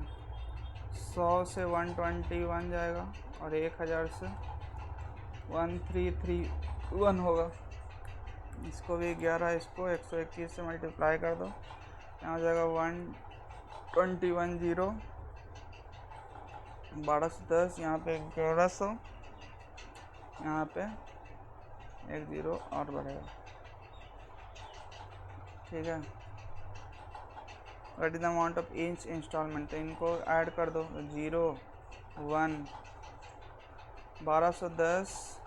100 से 121 जाएगा और 1000 से 1331 होगा। इसको भी 11, इसको 121 से मल्टीप्लाई कर दो, यहाँ हो जाएगा 121 0, 12 से 10, यहाँ पे 1100, यहाँ पे 1 0 और बढ़ेगा, ठीक है। What is the amount of each instalment? तो इनको ऐड कर दो, 0 1, 1210,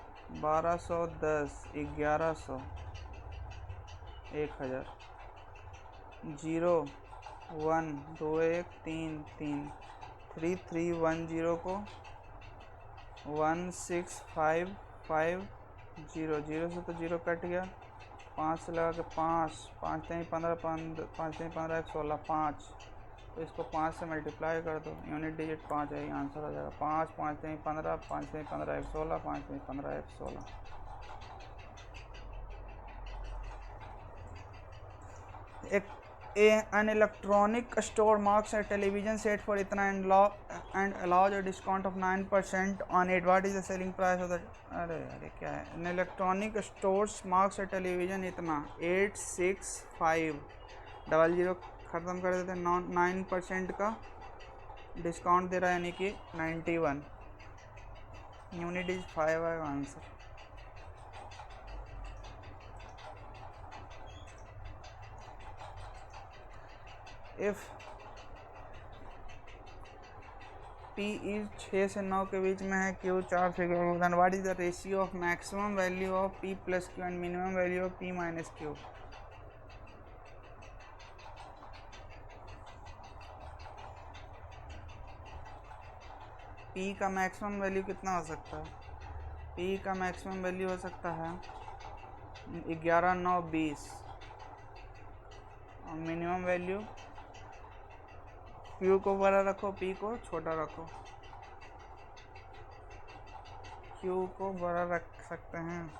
1210, 1100, 1000, 0 1 2 1 3 3, 3310 को 16550, 0 से तो 0 कट गया, 5 से लगा के 5 5 नहीं 15 5 नहीं 15 1 16 5, तो इसको 5 से मल्टीप्लाई कर दो, यूनिट डिजिट 5 है, आंसर हो जाएगा 5 5 नहीं 15 5 नहीं 15 1 16 5 नहीं 15 1 16। An electronic store marks a television set for इतना and allows a discount of 9% on it. What is the selling price of the? अरे अरे क्या है? An electronic store marks a television इतना 86500, ख़त्म कर देते हैं, 9% का डिस्काउंट दे रहा है, यानी कि 91, यूनिट इज 5 आएगा आंसर। इफ P इज 6 से 9 के बीच में है, Q 4 से, then what is the ratio of maximum value of P plus Q and minimum value of P minus Q? P का मैक्सिमम वैल्यू कितना हो सकता है? पी का मैक्सिमम वैल्यू हो सकता है 11, 9, 20 और मिनिमम वैल्यू क्यू को बड़ा रखो, पी को छोटा रखो। क्यू को बड़ा रख सकते हैं।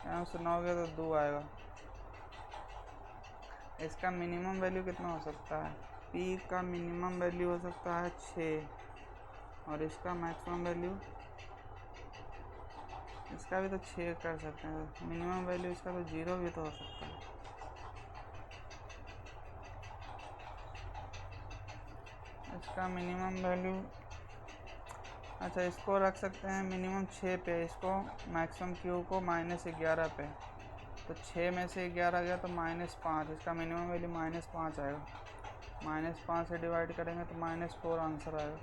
यहाँ सुनाओगे तो 2 आएगा। इसका मिनिमम वैल्यू कितना हो सकता है? पी का मिनिमम वैल्यू हो सकता है 6 और इसका मैक्सिमम वैल्यू, इसका भी तो 6 कर सकते हैं। मिनिमम वैल्यू इसका तो 0 भी तो हो सकता है। इसका मिनिमम वैल्यू, अच्छा इसको रख सकते हैं मिनिमम 6 पे, इसको मैक्सिमम क्यू को -11 पे। तो 6 में से 11 गया तो -5, इसका मिनिमम वैल्यू -5 आएगा। -5 से डिवाइड करेंगे तो -4 आंसर आएगा।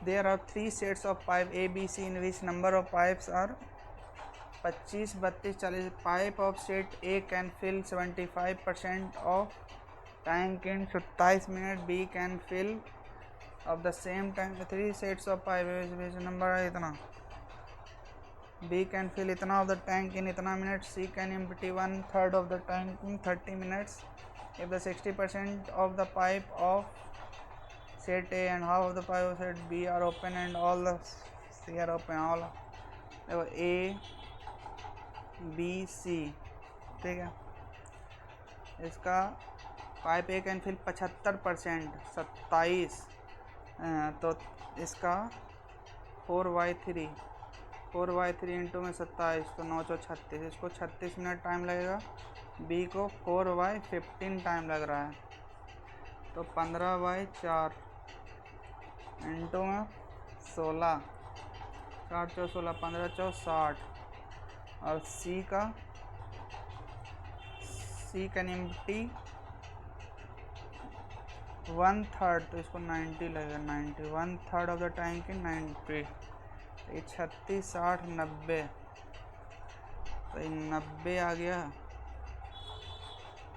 There are 3 sets of pipe A, B, C in which number of pipes are 25, 32, 40. Pipe of set A can fill 75% of tank in 27 minutes. B can fill of the same tank 3 sets of pipe which number है इतना। B can fill इतना of the tank in इतना minutes. C can empty 1/3 of the tank in 30 minutes. If the 60% of the pipe of set A and half of the pipe of set B are open and all the C are open, all A, B, C, ठीक है। इसका pipe A can fill 75%, 27, तो इसका 4/3 into में 27 तो 9 चौ 36, इसको 36 minute time लगेगा। बी को 4/15 टाइम लग रहा है, तो 15/4 इंटू में 16, 4 चौ 16, 15 चौ 60। और सी कैन एम्प्टी 1/3, तो इसको 90 लगेगा। 90 1/3 ऑफ द टैंक इन 90, तो ये 36, 60, 90, तो ये 90 आ गया।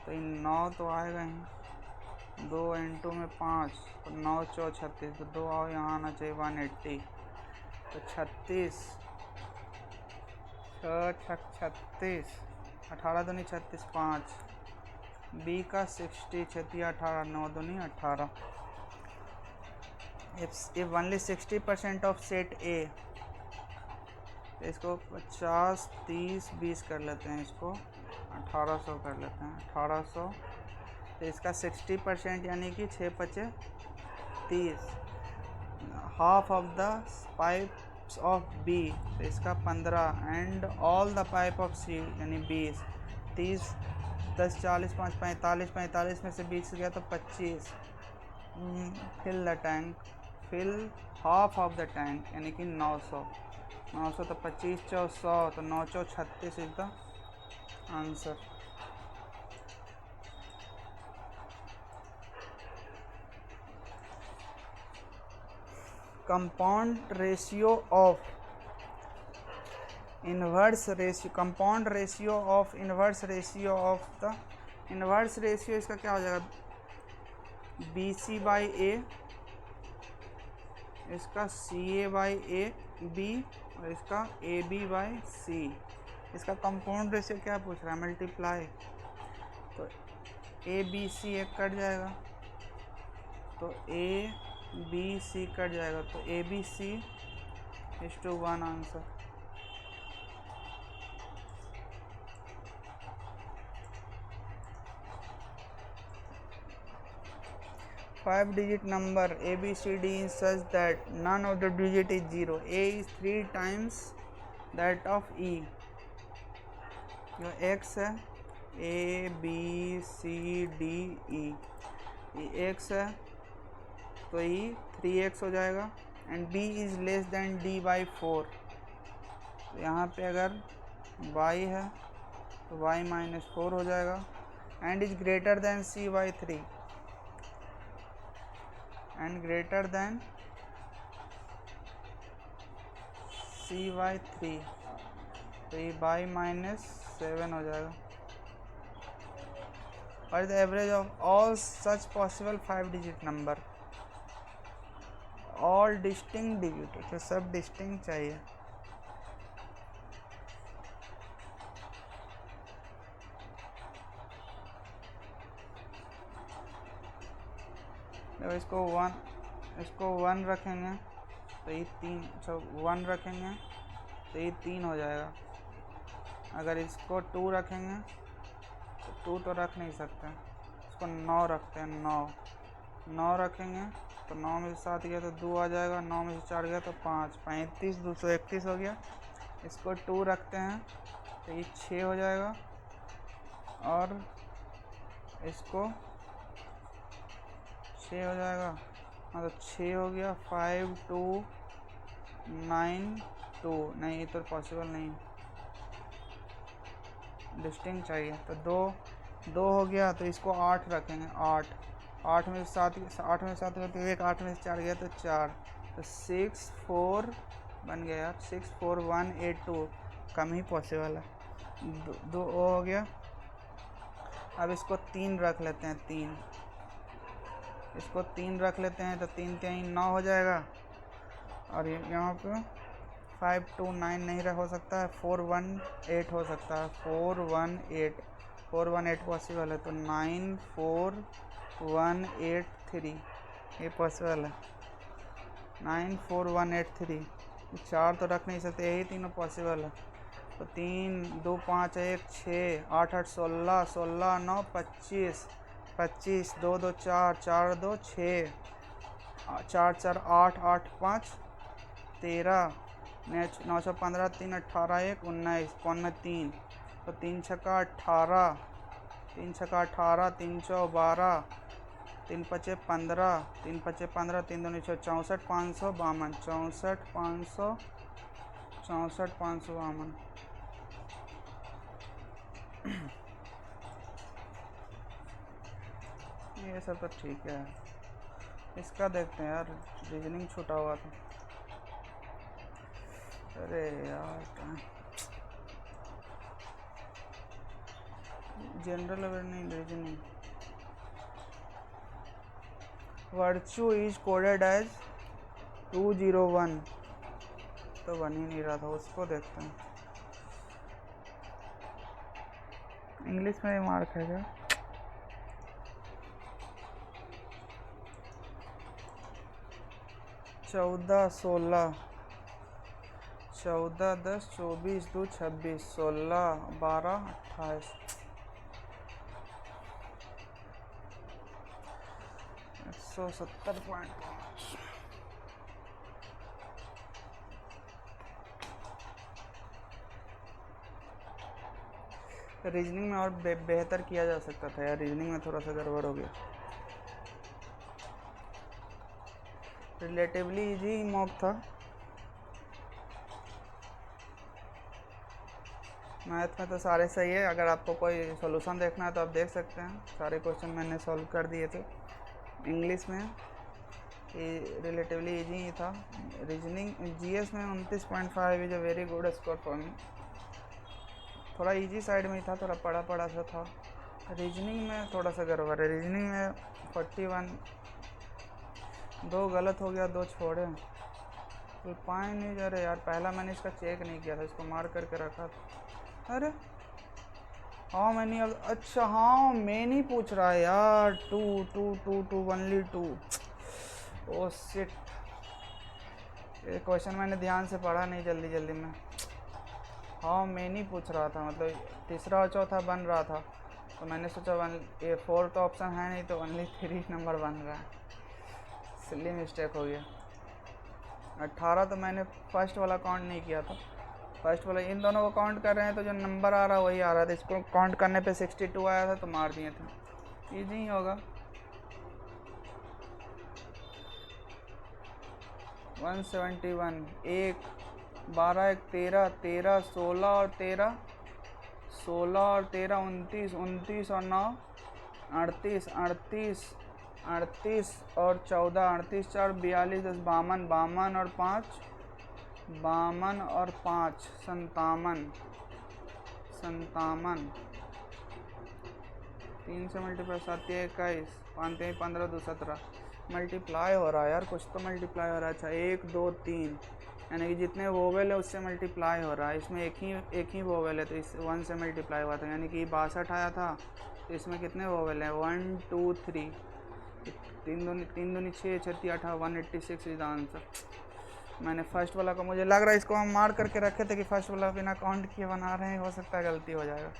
तो ये 9 तो आएगा ही, 2 इंटू में 5 तो 9 चौ 36, तो 2 आओ यहाँ आना चाहिए 180, तो 36, 36, 18 दूनी 36, 5। बी का 60, 36, 18, 9 दूनी 18। if only 60% of set A, इसको 50, 30, 20 कर लेते हैं, इसको 1800 कर लेते हैं, 1800। तो इसका 60% यानी कि 6×5 = 30, half of the pipes of B, तो इसका 15 and all the pipe of C यानी 20, 30, 10, 40, 5, 45, 45 में से 20 गया तो 25। Fill the tank, fill half of the tank यानी कि 900, तो 25 चौ 100, तो 9 चौ 36 is the answer. Compound ratio of inverse ratio, compound ratio of inverse ratio of the inverse ratio, इसका क्या हो जाएगा? BC/A, इसका CA/A B और इसका AB/C। इसका कंपाउंड रेशियो क्या पूछ रहा है? मल्टीप्लाई, तो ABC एक कट जाएगा, तो ABC कट जाएगा, तो ABC = 1 answer. 5-digit number ABCD is such that none of the digit is 0. A is 3 times that of E. जो X है, A B C D E, ये X है तो E 3X हो जाएगा and B is less than D/4। तो यहाँ पे अगर Y है तो Y -4 हो जाएगा and is greater than C/3, and greater than CY3, तो ये बाई -7 हो जाएगा। और the average of all such possible 5 digit number, all distinct digit, तो सब डिस्टिंक्ट चाहिए। जब इसको 1 रखेंगे तो ये 3, 1 रखेंगे तो ये 3 हो जाएगा। अगर इसको 2 रखेंगे तो 2 तो रख नहीं सकते, इसको 9 रखते हैं, 9 रखेंगे तो 9 में से 7 गया तो 2 आ जाएगा, 9 में से 4 गया तो 5, 35, 231 हो गया। इसको 2 रखते हैं तो ये 6 हो जाएगा, और इसको 6 हो जाएगा, मतलब 6 हो गया। 5 2 9 2, नहीं ये तो पॉसिबल नहीं, डिस्टिंक्ट चाहिए। तो 2 हो गया, तो इसको 8 रखेंगे, 8 में से 7 गया तो 1, 8 में से 4 गया तो 4, तो 6 4 बन गया यार, 6 4 1 8 2, कम ही पॉसिबल है। 2 हो गया। अब इसको 3 रख लेते हैं, 3, इसको 3 रख लेते हैं तो 3 3 9 हो जाएगा। और यहाँ पे 5 2 9 नहीं हो सकता है, 4 1 8 हो सकता है, 4 1 8 पॉसिबल है, तो 9 4 1 8 3 ये पॉसिबल है। 9 4 1 8 3, 4 तो रख नहीं सकते, यही तीनों पॉसिबल है। तो 3 2 5 1 6 8 8 16 16 9 25 25, 2 2 4 4 2 6 4 4 8 8 5 13, 9 6 15 3 18 1 19, कौन में 3, तो 3 छक्का 18, 3 छक्का 18, 3 चौ 12, 3 पचे 15, 3 पचे 15, 3 दूनी 64 552, 64 500, 64 552। ये सब तो ठीक है। इसका देखते हैं यार, रीजनिंग छूटा हुआ था। अरे यार, general awareness reasoning, virtue is coded as 201, तो बन ही नहीं रहा था, उसको देखते हैं। इंग्लिश में मार्क है क्या? चौदह 16 14 10 24 2 26 16 12 28 170.5। रीजनिंग में और बेहतर किया जा सकता था यार, रीजनिंग में थोड़ा सा गड़बड़ हो गया। रिलेटिवली इजी मॉक था। मैथ में तो सारे सही है, अगर आपको कोई सॉल्यूशन देखना है तो आप देख सकते हैं, सारे क्वेश्चन मैंने सॉल्व कर दिए थे। इंग्लिश में ये रिलेटिवली इजी ही था। रीजनिंग जीएस में 29.5 is a very good score for me, थोड़ा इजी साइड में ही था, थोड़ा पढ़ा सा था। रीजनिंग में थोड़ा सा गड़बड़ है, रीजनिंग में 41, 2 गलत हो गया, 2 छोड़े, तो पाए नहीं जा रहे यार। पहला मैंने इसका चेक नहीं किया था, इसको मार करके रखा था। अरे हाँ मैंने, अच्छा हाँ मैंने पूछ रहा है यार, 2 2 2 2 ओनली 2, ओ शिट, ये क्वेश्चन मैंने ध्यान से पढ़ा नहीं जल्दी में। हाँ मैंने पूछ रहा था, मतलब तीसरा और चौथा बन रहा था, तो मैंने सोचा ये 4th ऑप्शन है नहीं, तो ओनली 3 नंबर बन रहा है, सिली मिस्टेक हो गया। 18 तो मैंने फर्स्ट वाला काउंट नहीं किया था, फर्स्ट वाला इन दोनों को काउंट कर रहे हैं, तो जो नंबर आ रहा वही आ रहा था, इसको काउंट करने पे 62 आया था, तो मार दिए थे। इजी ही होगा। 171, 1 12 1 13 13 16 और 13 16 और 13 29 29 और 9 38 38 38 और 14, 38 4 42, 10 52, 52 और 5 52 और 5 57, 3 से मल्टीप्लाई 7 21, 5 15 2 17 मल्टीप्लाई हो रहा है यार, कुछ तो मल्टीप्लाई हो रहा है। अच्छा 1 2 3 यानी कि जितने वोवेल है उससे मल्टीप्लाई हो रहा है। इसमें एक ही वोवेल है तो इस 1 से मल्टीप्लाई हुआ था, यानी कि 62 आया था। तो इसमें कितने वोवेल हैं? 1 2 3, 3 दूनी 6 36 18, 186 इज द आंसर। मैंने फर्स्ट वाला को, मुझे लग रहा है इसको हम मार्क करके रखे थे कि फर्स्ट वाला बिना काउंट किए बना रहे हैं, हो सकता है गलती हो जाएगा।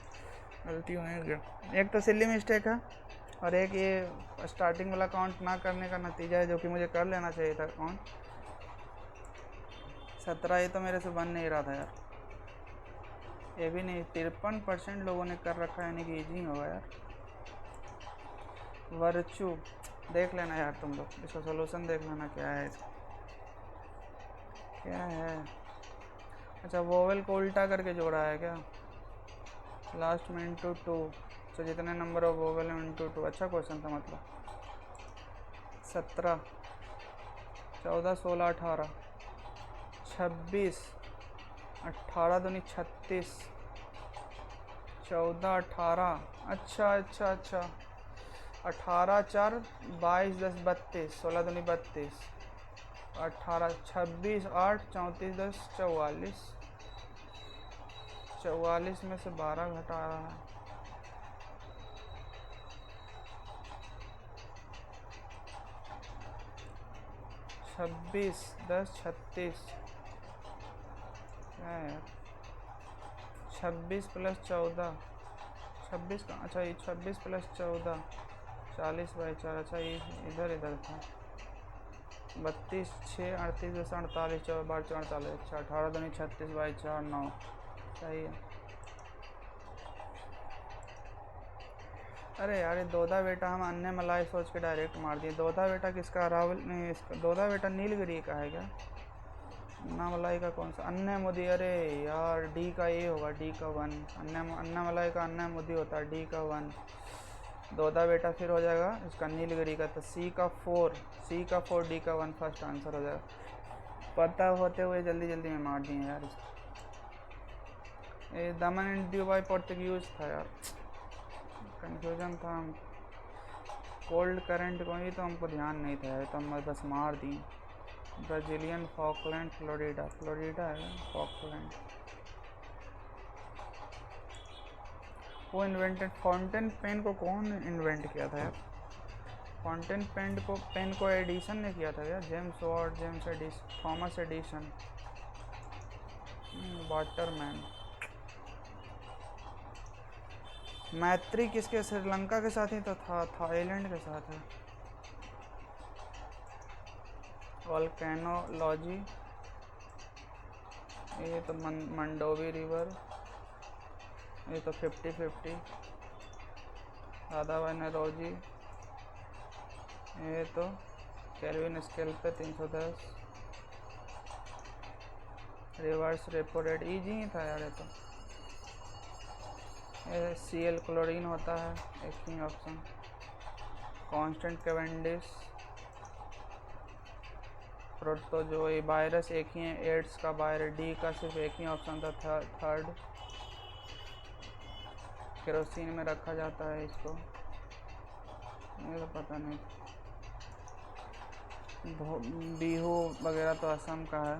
गलती होगी, एक तो सिली मिस्टेक है और एक ये स्टार्टिंग वाला काउंट ना करने का नतीजा है, जो कि मुझे कर लेना चाहिए था काउंट। 17 ये तो मेरे से बन नहीं रहा था यार, ये भी नहीं। 53% लोगों ने कर रखा है, यानी कि ईजी होगा यार। वर्चू देख लेना यार तुम लोग, इसका सोल्यूशन देख लेना क्या है इसका, क्या है। अच्छा वोवेल को उल्टा करके जोड़ा है क्या? लास्ट में इंटू 2, तो जितने नंबर ऑफ वोवेल हैं इंटू 2। अच्छा क्वेश्चन था मतलब। 17 14 16 18 26, 18 दूनी 36, 14 18, अच्छा 18 4 22 10 32, 16 दूनी 32, 18 26 8 34 10 44, 44 में से 12 घटा रहा है। छब्बीस 10 36 क्या है यार, 26 प्लस 14, 26 का, अच्छा ये 26 प्लस 14 40/4, अच्छा ये इधर था। 32 6 38 10 48 4 12 4 48, अच्छा 18 दूनी 36/4 9, सही है। अरे यार ये दोधा बेटा हम अन्य मलाई सोच के डायरेक्ट मार दिए। दोधा बेटा किसका? रावल नहीं, इसका दोधा बेटा नीलगिरी का है क्या? अन्ना मलाई का कौन सा? अन्य मुदी, अरे यार डी का ये होगा, डी का 1। अन्ना मलाई का अन्य मुदी होता है, डी का 1। दोधा बेटा फिर हो जाएगा इसका नीलगिरी का, तो सी का 4, डी का 1 फर्स्ट आंसर हो जाएगा। पता होते हुए जल्दी में मार दिए यार इसको। ये दमन एंड ड्यू बाई पोर्तुगीज था यार, कंफ्यूजन था। हम कोल्ड करंट को ही तो हमको ध्यान नहीं था यार, तो हम बस मार दिए। ब्राज़ीलियन फॉकलैंड फ्लोरिडा है फॉकलैंड। वो इन्वेंटेड फाउंटेन पेन को कौन इन्वेंट किया था यार? फाउंटेन पेन को एडिसन ने किया था यार, James Watt, Thomas Edison, Waterman. मैत्री किसके? श्रीलंका के साथ ही तो था, थाईलैंड के साथ है। वोल्केनोलॉजी, ये तो मंडोवी रिवर, ये तो 50-50। राधावानोलॉजी, ये तो केल्विन स्केल पे 310। रिवर्स रेपो रेट ईजी ही था यार ये तो। ये Cl क्लोरीन होता है, एक ही ऑप्शन। कांस्टेंट कैवेंडिश, प्रोटोजोई वायरस एक ही है, एड्स का वायरस, डी का सिर्फ एक ही ऑप्शन था, थर्ड। केरोसिन में रखा जाता है इसको, ये तो पता नहीं। बिहू वगैरह तो असम का है।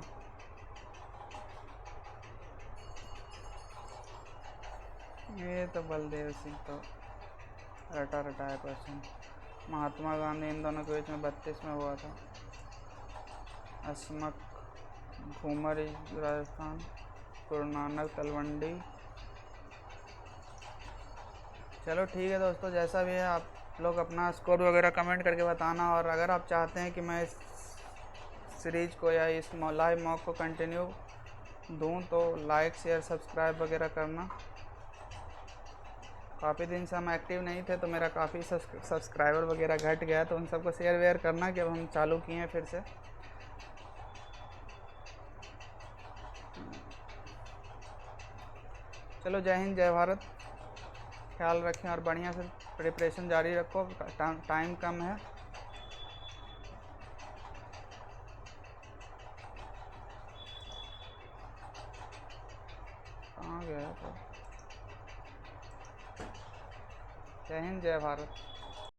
ये तो बलदेव सिंह तो रटा है क्वेश्चन। महात्मा गांधी इन दोनों के बीच में 32 में हुआ था। असमक, घूमर राजस्थान, गुरु नानक तलवंडी। चलो ठीक है दोस्तों, जैसा भी है आप लोग अपना स्कोर वगैरह कमेंट करके बताना। और अगर आप चाहते हैं कि मैं इस सीरीज़ को या इस लाइव मॉक को कंटिन्यू दूं तो लाइक शेयर सब्सक्राइब वगैरह करना। काफ़ी दिन से हम एक्टिव नहीं थे तो मेरा काफ़ी सब्सक्राइबर वगैरह घट गया, तो उन सबको शेयर वेयर करना कि अब हम चालू किए हैं फिर से। चलो जय हिंद जय भारत, ख्याल रखें और बढ़िया से प्रिपरेशन जारी रखो। टाइम कम है गया तो। जय हिंद, जय भारत।